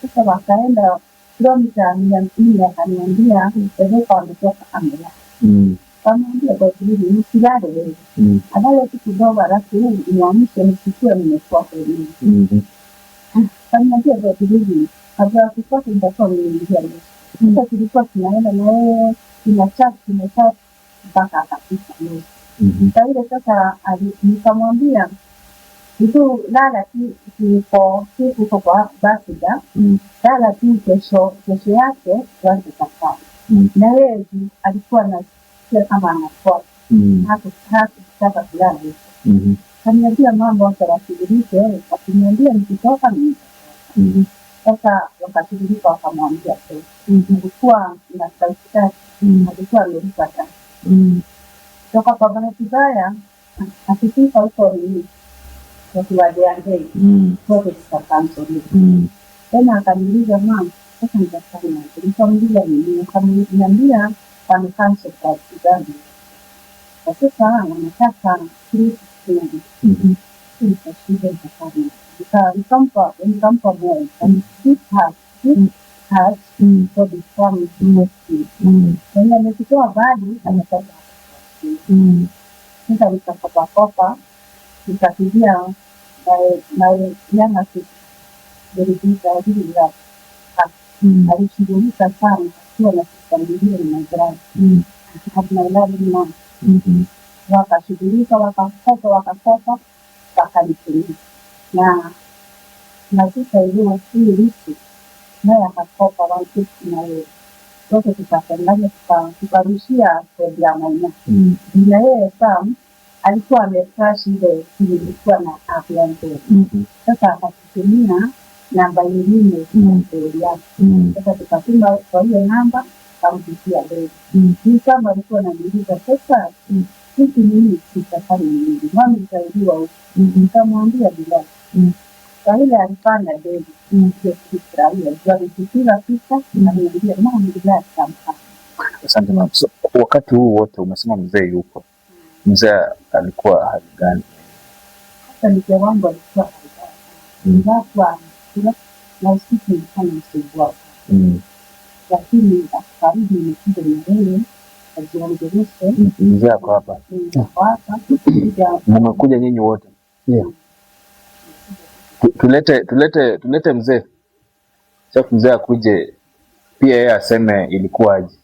sasa. Wakaenda kilomita 100, akaniambia peleka wametoka Amela. Kamwambia kwa sababu msilale wewe. Adala kidogo alafu niamshe nisikue nimekuwa kweli. Kamwambia kwa sababu kabla kupata nitakuwa nimeingia leo. Sasa tulikuwa tunaenda na yeye tunachat mpaka akafika leo. Sasa nikamwambia itu lala tu kwa basi lala tu kesho yake tuanze safari. Na yeye alikuwa na kama anafuata hakutaka kulala. Kaniambia mambo atarashughulikie, akiniambia nikitoka mimi. Sasa wakashughulikia wakamwambia nilikuwa na saisha alikuwa amelipa sana. Toka kwa bahati mbaya akifika huko ni wakiwajea ndege wote tutakansoli. Tena akaniuliza mama, sasa nitafanya nini? Nikamwambia mimi akaniambia wamekansel kwa sababu sasa wanataka Kristo nikashida nikafanya nikampa moyo and it has for the family when amekuwa badi anataka sasa nikakopa nikafikia na yana kudirika hili la alishughulika sana kwa na familia na majirani hakuna ilabu wakashughulika wakakopa wakalitumia na sasa hiyo hili naye akakopa 150 na yeye wote tukapendana tukarushia kwa maana bila yeye Sam alikuwa amecrash ile ilikuwa na adherance. Sasa akatumia namba nyingine ya sasa tukapima kwa hiyo namba kampigia leo. Ni kama alikuwa ananiuliza sasa kitu nini kitafanya nini? Mama nitaidiwa huko. Nikamwambia bila. Kwa ile alifanya leo ndio Israeli alikipiga picha na niambia mama bila kampa. Asante mama. So, wakati huu wote umesema mzee yupo. Mzee alikuwa hali gani? Hata mzee wangu alikuwa hali gani? Watu na usiku sana msibwa. Lakini karibu nimekuja na yeye ajiongeleshe. Mzee ako hapa. Mmekuja nyinyi wote? Yeah. Tulete mzee. Sasa mzee akuje pia yeye aseme ilikuwaje.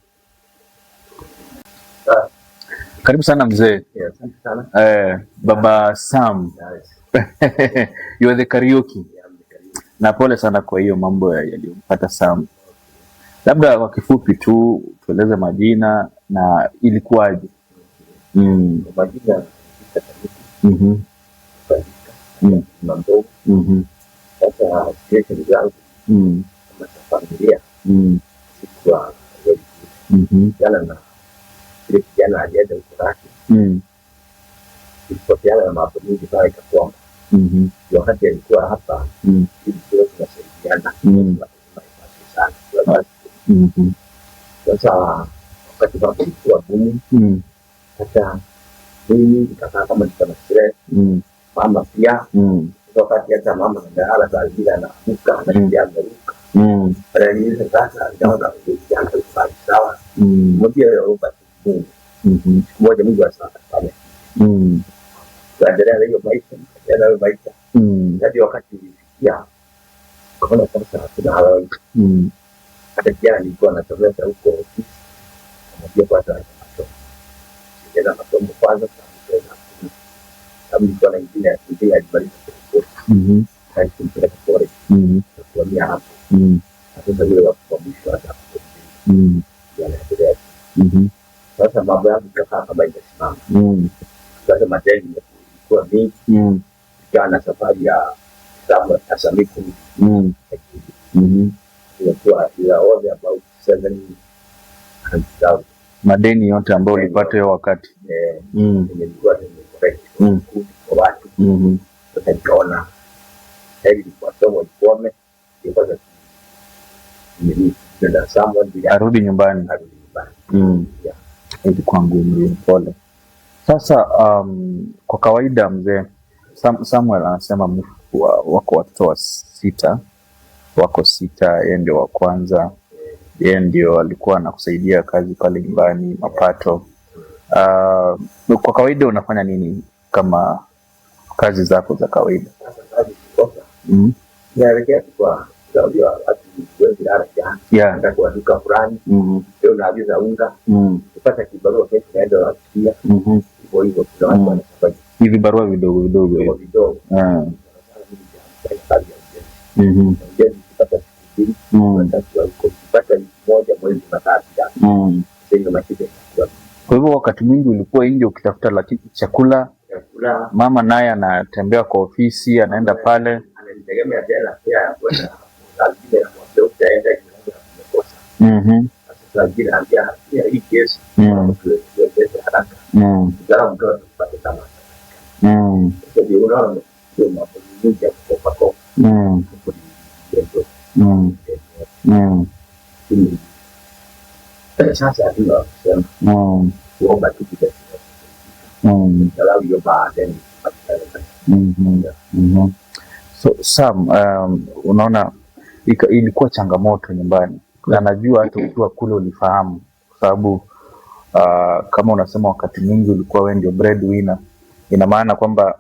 Karibu sana mzee. Asante sana. Baba Sam. You are the Kariuki. Na pole sana kwa hiyo mambo yaliyompata Sam. Labda kwa kifupi tu tueleze majina na ilikuwaje. Majina mambo. Sasa siweke zangu kama familia. Sikuwa jana na ile kijana alienda ukuraki. Tulipoteana na mambo mingi pale Kakonga. Wakati alikuwa hapa tulikuwa tunasaidiana sana. Sasa wakati mambo ilikuwa gumu, hata mimi nikakaa kama niko na stress, mama pia wakati hata mama analala saa zile anaamka anajiangaruka. Ananiuliza sasa nitaona kujiangaruka sawa. Mwambie leo basi Mungu. Siku moja Mungu atafanya. Tuendelea na hiyo maisha, tuendelea na maisha. Hadi wakati nilifikia kaona sasa kuna hawa. Hata jana nilikuwa natembea huko ofisi. Mwambie kwanza masomo. Ndio masomo kwanza kama nilikuwa na ingine ya kibali. Kaipeleka pole. Kuambia hapo. Sasa yule wa mwisho hata. Yanaendelea. Sasa mambo yangu kama imesimama. Sasa madeni yalikuwa mingi. Kana safari ya Samuel Kariuki. Ilikuwa about 700,000. Madeni yote ambayo ulipata hiyo wakati. Nilikuwa kwa watu. Sasa nikaona hili kwa somo ikome ilikuwa ndio Samuel arudi nyumbani. Ilikuwa ngumu pole. Sasa kwa kawaida mzee Samuel anasema wako watoto sita, yeye ndio wa kwanza, yeye ndio alikuwa anakusaidia kazi pale nyumbani, mapato. Kwa kawaida unafanya nini kama kazi zako za kawaida? Naelekea kwa ndio watu wengi hata kwa duka fulani ndio naagiza unga kupata kibarua kesho naenda wakia hivyo tunafanya hivi barua vidogo kupata moja mwezi matatu sio mashida. Kwa hivyo wakati mwingi ulikuwa nje ukitafuta chakula, mama naye anatembea kwa ofisi, anaenda pale anategemea tena pia kwenda lazima na mwanzo utaenda kukosa. Sasa jina ambia hii kesi tuweze haraka. Ndio mtu apate kama. Sasa ndio unaona ndio mambo mengi ya kukopa. Sasa ndio sema kuomba kitu cha sababu hiyo baadaye. So Sam, unaona ilikuwa changamoto nyumbani, na najua hata ukiwa kule ulifahamu, kwa sababu kama unasema wakati mwingi ulikuwa wewe ndio breadwinner, ina maana kwamba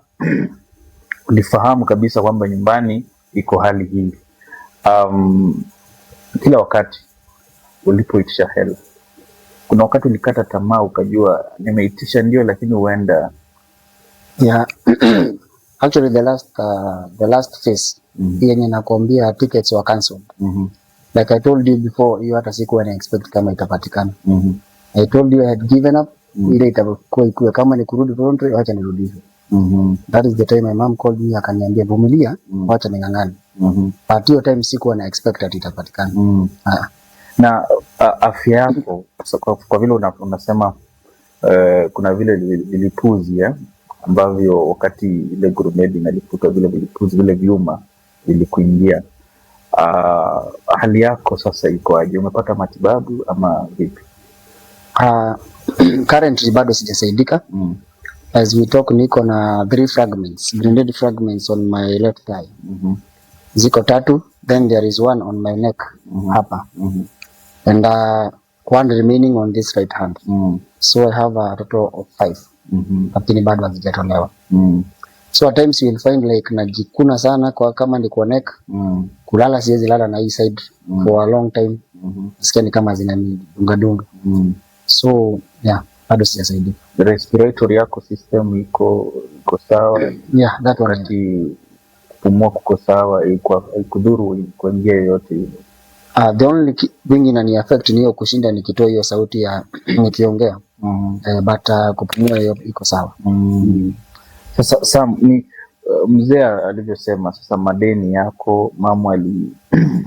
ulifahamu kabisa kwamba nyumbani iko hali hii. Kila wakati ulipoitisha hela, kuna wakati ulikata tamaa ukajua nimeitisha ndio lakini huenda actually the last phase yenye nakwambia tickets were cancelled. Like I told you before, hiyo hata sikuwa na expect kama itapatikana. I told you I had given up. Ile itakuwa kama ni kurudi Toronto, acha nirudi. That is the time my mom called me akaniambia vumilia, acha ningangane. But hiyo time sikuwa na expect that itapatikana. Na afya yako kwa vile unasema kuna vile vilipuzi ambavyo wakati ile gurumedi inalipuka vile vilipuzi vile vyuma vilikuingia, hali yako sasa iko aje? Umepata matibabu ama vipi? Currently bado sijasaidika. As we talk niko na 3 grenade fragments on my left thigh. Ziko 3, then there is 1 on my neck hapa. And 1 remaining on this right hand. So I have a total of 5. Lakini bado hazijatolewa. So at times you will find like najikuna sana kwa kama ni kwa neck. Kulala siwezi lala na hii side for a long time. Nasikia ni kama zinanidunga. So yeah, bado sijasaidia. Respiratory yako system iko sawa? Yeah, that one. Wakati kupumua kuko sawa, ikudhuru kwa njia yoyote ile? The only thing inani affect ni hiyo kushinda nikitoa hiyo sauti ya nikiongea. But kupumua hiyo iko sawa. Sasa Sam, ni mzee alivyosema, sasa madeni yako, mama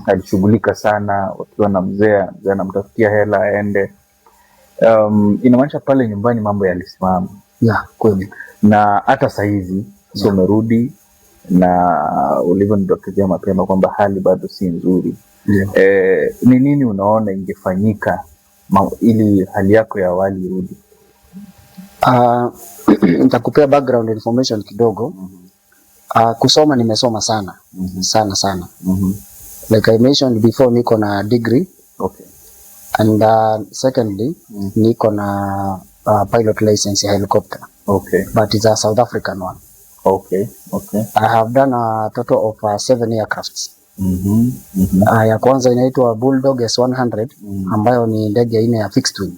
alishughulika sana wakiwa na mzee anamtafutia hela aende. Inamaanisha pale nyumbani mambo yalisimama. Yeah, kweli. Na hata saa hizi sio umerudi, na ulivyonidokezea mapema kwamba hali bado si nzuri. Ni nini unaona ingefanyika ili hali yako ya awali irudi? Nitakupea background information kidogo. Kusoma nimesoma sana. Sana. Like I mentioned before, niko na degree. Okay. And secondly, niko na pilot license ya helicopter. Okay. But it's a South African one. Okay. I have done a total of 7 aircrafts. Ya kwanza inaitwa Bulldog S100 ambayo ni ndege aina ya fixed wing.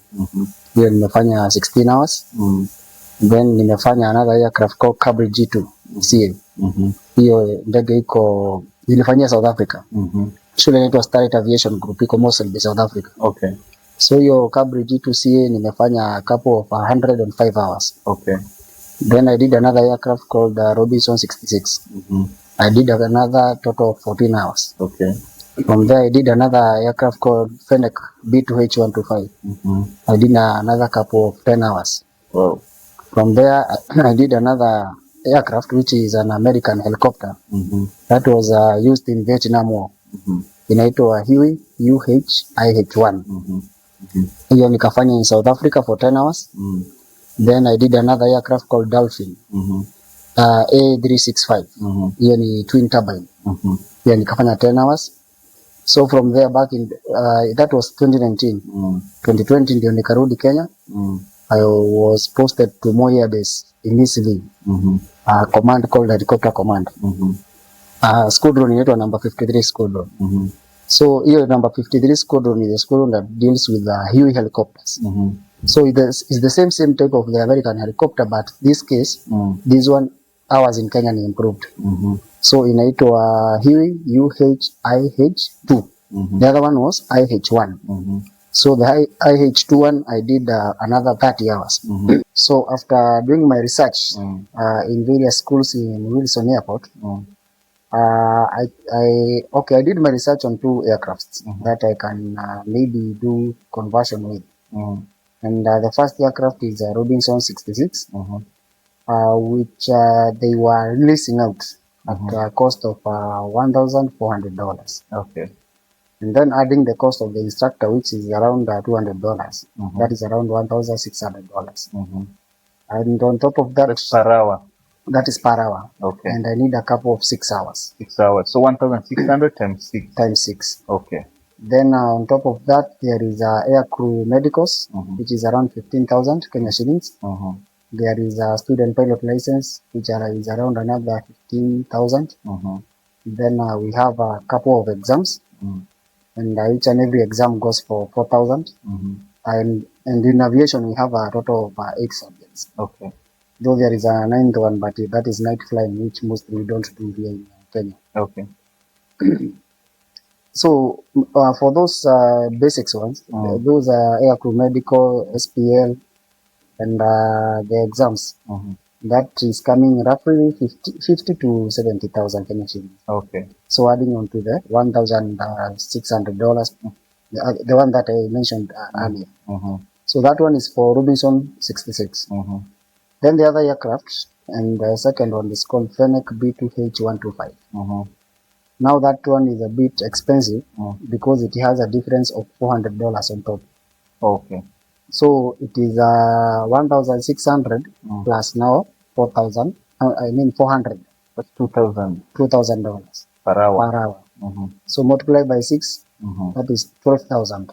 Hiyo nimefanya 16 hours. Then nimefanya another aircraft called Cabri G2 CA. Hiyo ndege nilifanyia South Africa. Shule inaitwa Starlight Aviation Group, iko Mossel, South Africa. Okay. So hiyo Cabri G2 CA nimefanya a couple of 105 hours. Okay. Then I did another aircraft called Robinson 66. I did another total of 14 hours. Okay. From there, I did another aircraft called Fennec B2H125. I did another couple of 10 hours. Wow. From there, I did another aircraft, which is an American helicopter. That was used in Vietnam War. Inaitwa Huey UHIH1. Hiyo nikafanya in South Africa for 10 hours. Then I did another aircraft called Dolphin. A365. Hiyo ni twin turbine. Hiyo nikafanya 10 hours. So from there back in that was 2019. 2020 ndio nikarudi Kenya. I was posted to Moi Air Base in Eastleigh. Command called Helicopter Command. Squadron inaitwa number 53 squadron. So hiyo number 53 squadron is the squadron that deals with Huey helicopters. So it's the same type of the American helicopter, but this case, this one ours in Kenya ni improved. So inaitwa Huey UHIH2. The other one was IH1. So the IH2 one, I did another 30 hours. So after doing my research in various schools in Wilson Airport, I did my research on 2 aircrafts that I can maybe do conversion with. And the first aircraft is a Robinson 66, which they were releasing out at a cost of $1,400. Okay. And then adding the cost of the instructor, which is around $200. That is around $1,600. And on top of that, that's per hour. That is per hour. Okay. And I need a couple of 6 hours. 6 hours. So 1,600 times 6. Times 6. Okay. Then on top of that, there is air crew medicals, which is around 15,000 Kenya shillings. There is a student pilot license, which is around another 15,000. Then we have a couple of exams, and each and every exam goes for 4,000. And in aviation, we have a total of 8 subjects. Okay. Though there is a 9th one, but that is night flying, which mostly we don't do here in Kenya. Okay. So for those basics ones, those are air crew medical, SPL, and the exams. That is coming roughly 50 to 70,000 Kenya shillings. Okay. So adding on to the $1,600, the one that I mentioned earlier. So that one is for Robinson 66. Then the other aircraft, and the second one is called Fennec B2H125. Now that one is a bit expensive because it has a difference of $400 on top. Okay. So it is 1,600 plus now 4,000. I mean 400. That's $2,000. $2,000 per hour. Per hour. So multiply by 6, that is 12,000.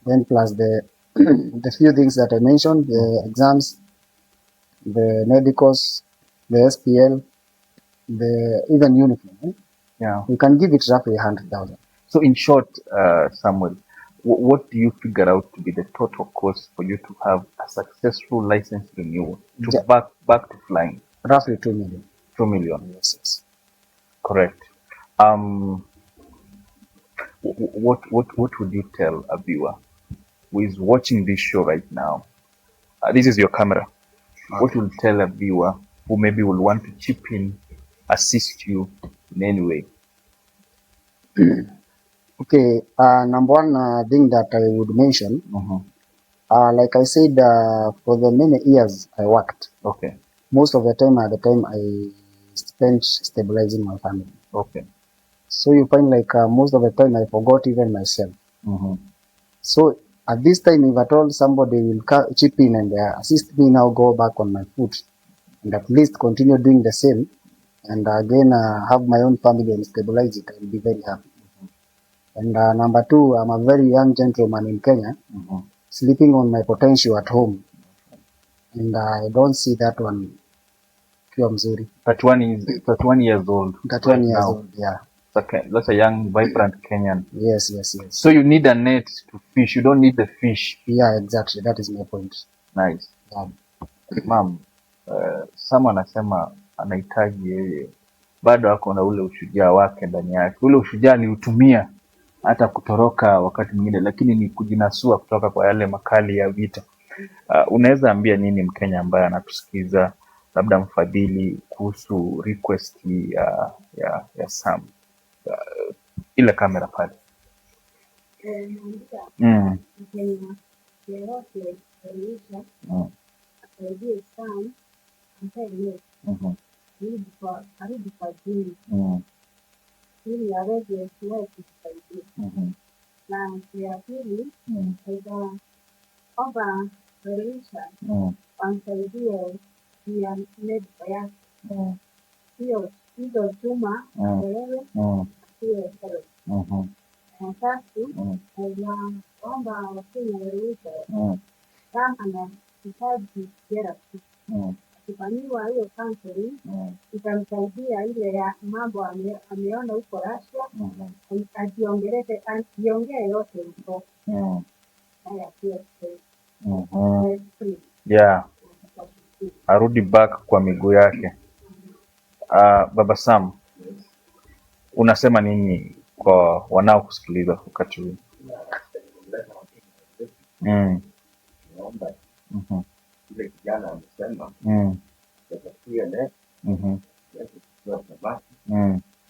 Then plus the the few things that I mentioned, the exams, the medicals, the SPL, the even uniform. Yeah. You can give it roughly 100,000. So in short, Samuel, what do you figure out to be the total cost for you to have a successful license renewal to back to flying? Roughly 2 million. 2 million. Yes. Correct. What would you tell a viewer who is watching this show right now? This is your camera. Okay. What will you tell a viewer who maybe will want to chip in, assist you in any way? Okay, number one thing that I would mention, like I said, for the many years I worked. Okay. Most of the time, I spent stabilizing my family. Okay. So you find like most of the time I forgot even myself. So at this time, if at all somebody will chip in and assist me now go back on my foot and at least continue doing the same, and again have my own family and stabilize it, I'll be very happy. And number two, I'm a very young gentleman in Kenya, sleeping on my potential at home, and I don't see that one kiwa mzuri. 31 years old. 31 years now. old, yeah. That's a young, vibrant Kenyan. Yes. So you need a net to fish. You don't need the fish. Yeah, exactly. That is my point. Nice. Yeah. Ma'am, Sam anasema anahitaji yeye bado ako na ule ushujaa wake ndani yake. Ule ushujaa aliutumia hata kutoroka wakati mwingine, lakini ni kujinasua kutoka kwa yale makali ya vita. Unaweza ambia nini Mkenya ambaye anatusikiza, labda mfadhili, kuhusu request ya Sam? Ile kamera pale. Mkenya yeyote aliisha asaidie Sam amsaidie arudi kazini ili aweze kusaidia. Na ya pili omba Elisha amsaidie ya medical yake. Hizo chuma wewe asiwe sere. Na tatu omba Wakenya Elisha kama anahitaji therapy. Akifanyiwa hiyo counseling itamsaidia ile ya mambo ameona huko Russia, ajiongee yote huko. Yeah, arudi back kwa miguu yake. Baba Sam, unasema nini kwa wanao kusikiliza wakati huu? Ile kijana amesema tutakuwa net kwa sababu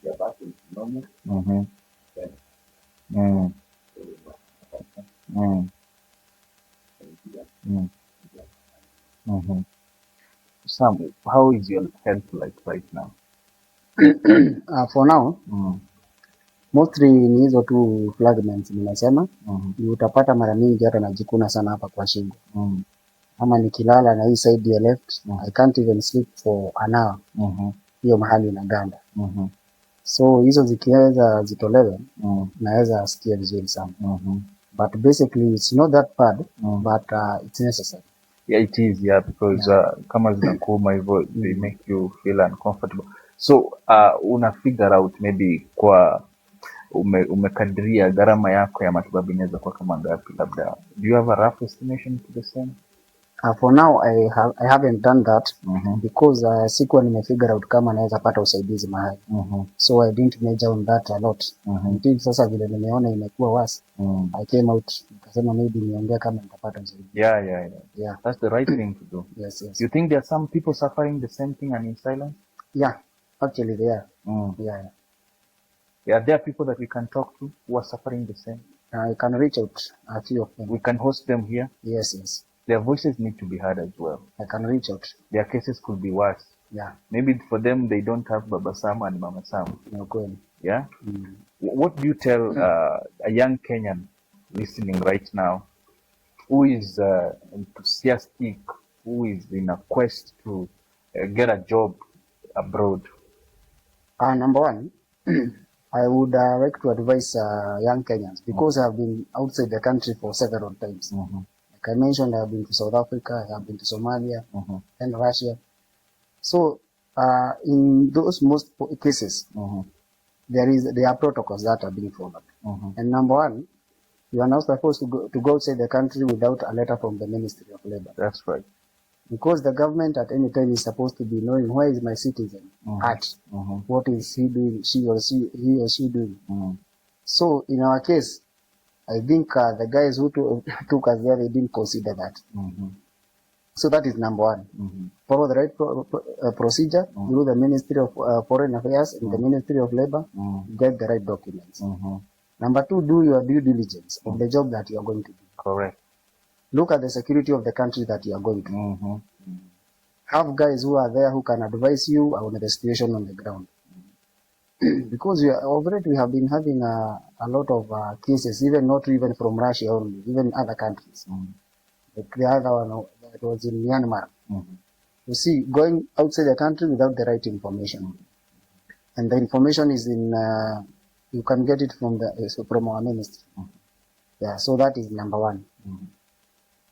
ya basi msimamo Sam, how is your health like right now? For now, mostly ni hizo tu fragments nimesema. Utapata mara mingi hata najikuna sana hapa kwa shingo. Ama nikilala na hii side ya left, I can't even sleep for an hour. Hiyo mahali inaganda. So hizo zikiweza zitolewe, naweza sikia vizuri sana. But basically it's not that bad, but it's necessary. Yeah, it is, yeah, because kama zinakuuma hivyo, they make you feel uncomfortable. So una figure out maybe kwa umekadiria gharama yako ya matibabu inaweza kuwa kama ngapi labda? Do you have a rough estimation to the same? For now I haven't done that because sikuwa nimefigure out kama naweza pata usaidizi mahali. So I didn't major on that a lot. Until sasa vile nimeona imekuwa worse, I came out nikasema maybe niongea kama nitapata usaidizi. Yeah. That's the right thing to do. Yes. You think there are some people suffering the same thing and in silence? Yeah, actually they are. Yeah, there are people that we can talk to who are suffering the same. I can reach out a few of them. We can host them here. Yes. Their voices need to be heard as well. I can reach out. Their cases could be worse. Yeah. Maybe for them, they don't have Baba Sam and Mama Sam. Okay. Yeah? What do you tell a young Kenyan listening right now who is enthusiastic, who is in a quest to get a job abroad? Number one, I would like to advise young Kenyans because I have been outside the country for several times. Like I mentioned, I have been to South Africa, I have been to Somalia, and Russia. So in those most cases, there are protocols that are being followed. And number one, you are not supposed to go outside the country without a letter from the Ministry of Labor. That's right. Because the government at any time is supposed to be knowing where is my citizen at, what is he doing, he or she doing. So in our case, I think the guys who took us there, they didn't consider that. So that is number one. Follow the right procedure through the Ministry of Foreign Affairs and the Ministry of Labor, get the right documents. Number two, do your due diligence of the job that you are going to do. Correct. Look at the security of the country that you are going to. Have guys who are there who can advise you on the situation on the ground. Because already we have been having a lot of cases, not even from Russia only, even other countries. Like the other one that was in Myanmar. You see, going outside the country without the right information. And the information is in, you can get it from from our ministry. Yeah, so that is number one.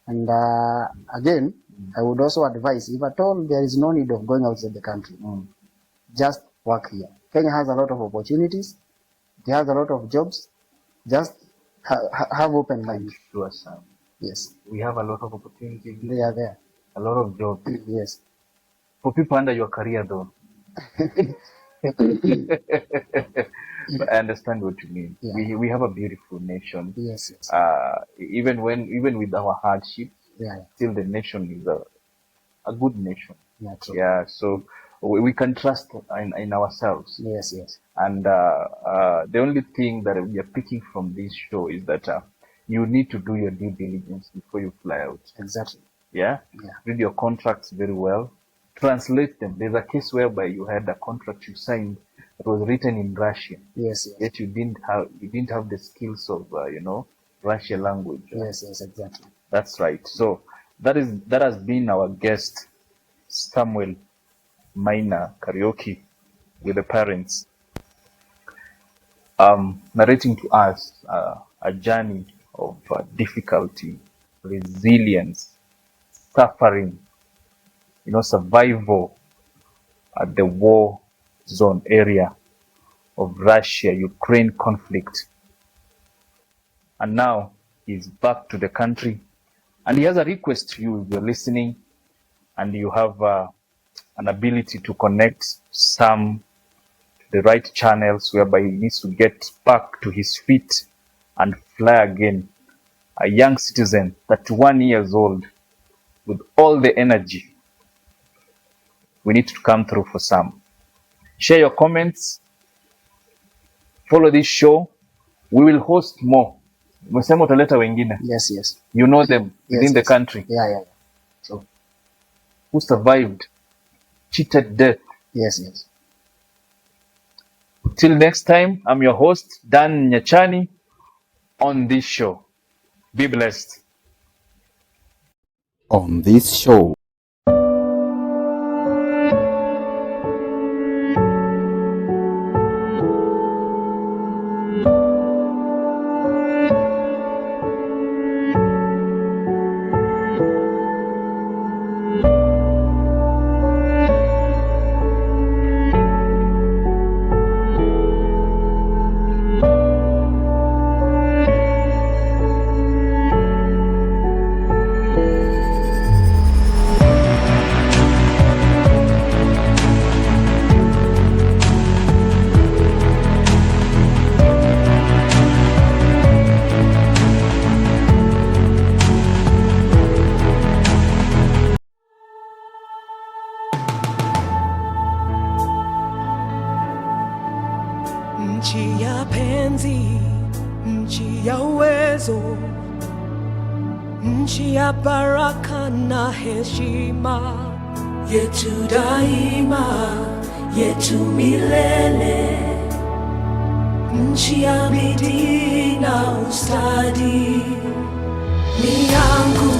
And again, I would also advise, if at all there is no need of going outside the country, just work here. Kenya has a lot of opportunities. It has a lot of jobs. Just have open mind. Sure, Sam. Yes. We have a lot of opportunities. They are there. A lot of jobs. Yes. For people under your career, though. But I understand what you mean. Yeah. We have a beautiful nation. Yes. Yes. Even with our hardship, still the nation is a good nation. Yeah. True. Yeah. So we can trust in ourselves. Yes. Yes. And the only thing that we are picking from this show is that you need to do your due diligence before you fly out. Exactly. Yeah. Read your contracts very well. Translate them. There's a case whereby you had a contract you signed that was written in Russian. Yes. Yet you didn't have the skills of Russian language. Yes. Yes. Exactly. That's right. So that has been our guest, Samuel Kariuki, with the parents, narrating to us a journey of difficulty, resilience, suffering, survival at the war zone area of Russia-Ukraine conflict. And now he's back to the country, and he has a request to you if you're listening and you have an ability to connect some to the right channels whereby he needs to get back to his feet and fly again. A young citizen, 31 years old, with all the energy. We need to come through for Sam. Share your comments. Follow this show. We will host more. Umesema utaleta wengine. Yes, yes. You know them within the country. Yeah. So, who survived cheated death? Yes, yes. Till next time, I'm your host, Dan Nyachani, on this show. Be blessed. On this show. Nchi ya penzi, nchi ya uwezo, nchi ya baraka na heshima, yetu daima, yetu milele, nchi ya bidii na ustadi, ni yangu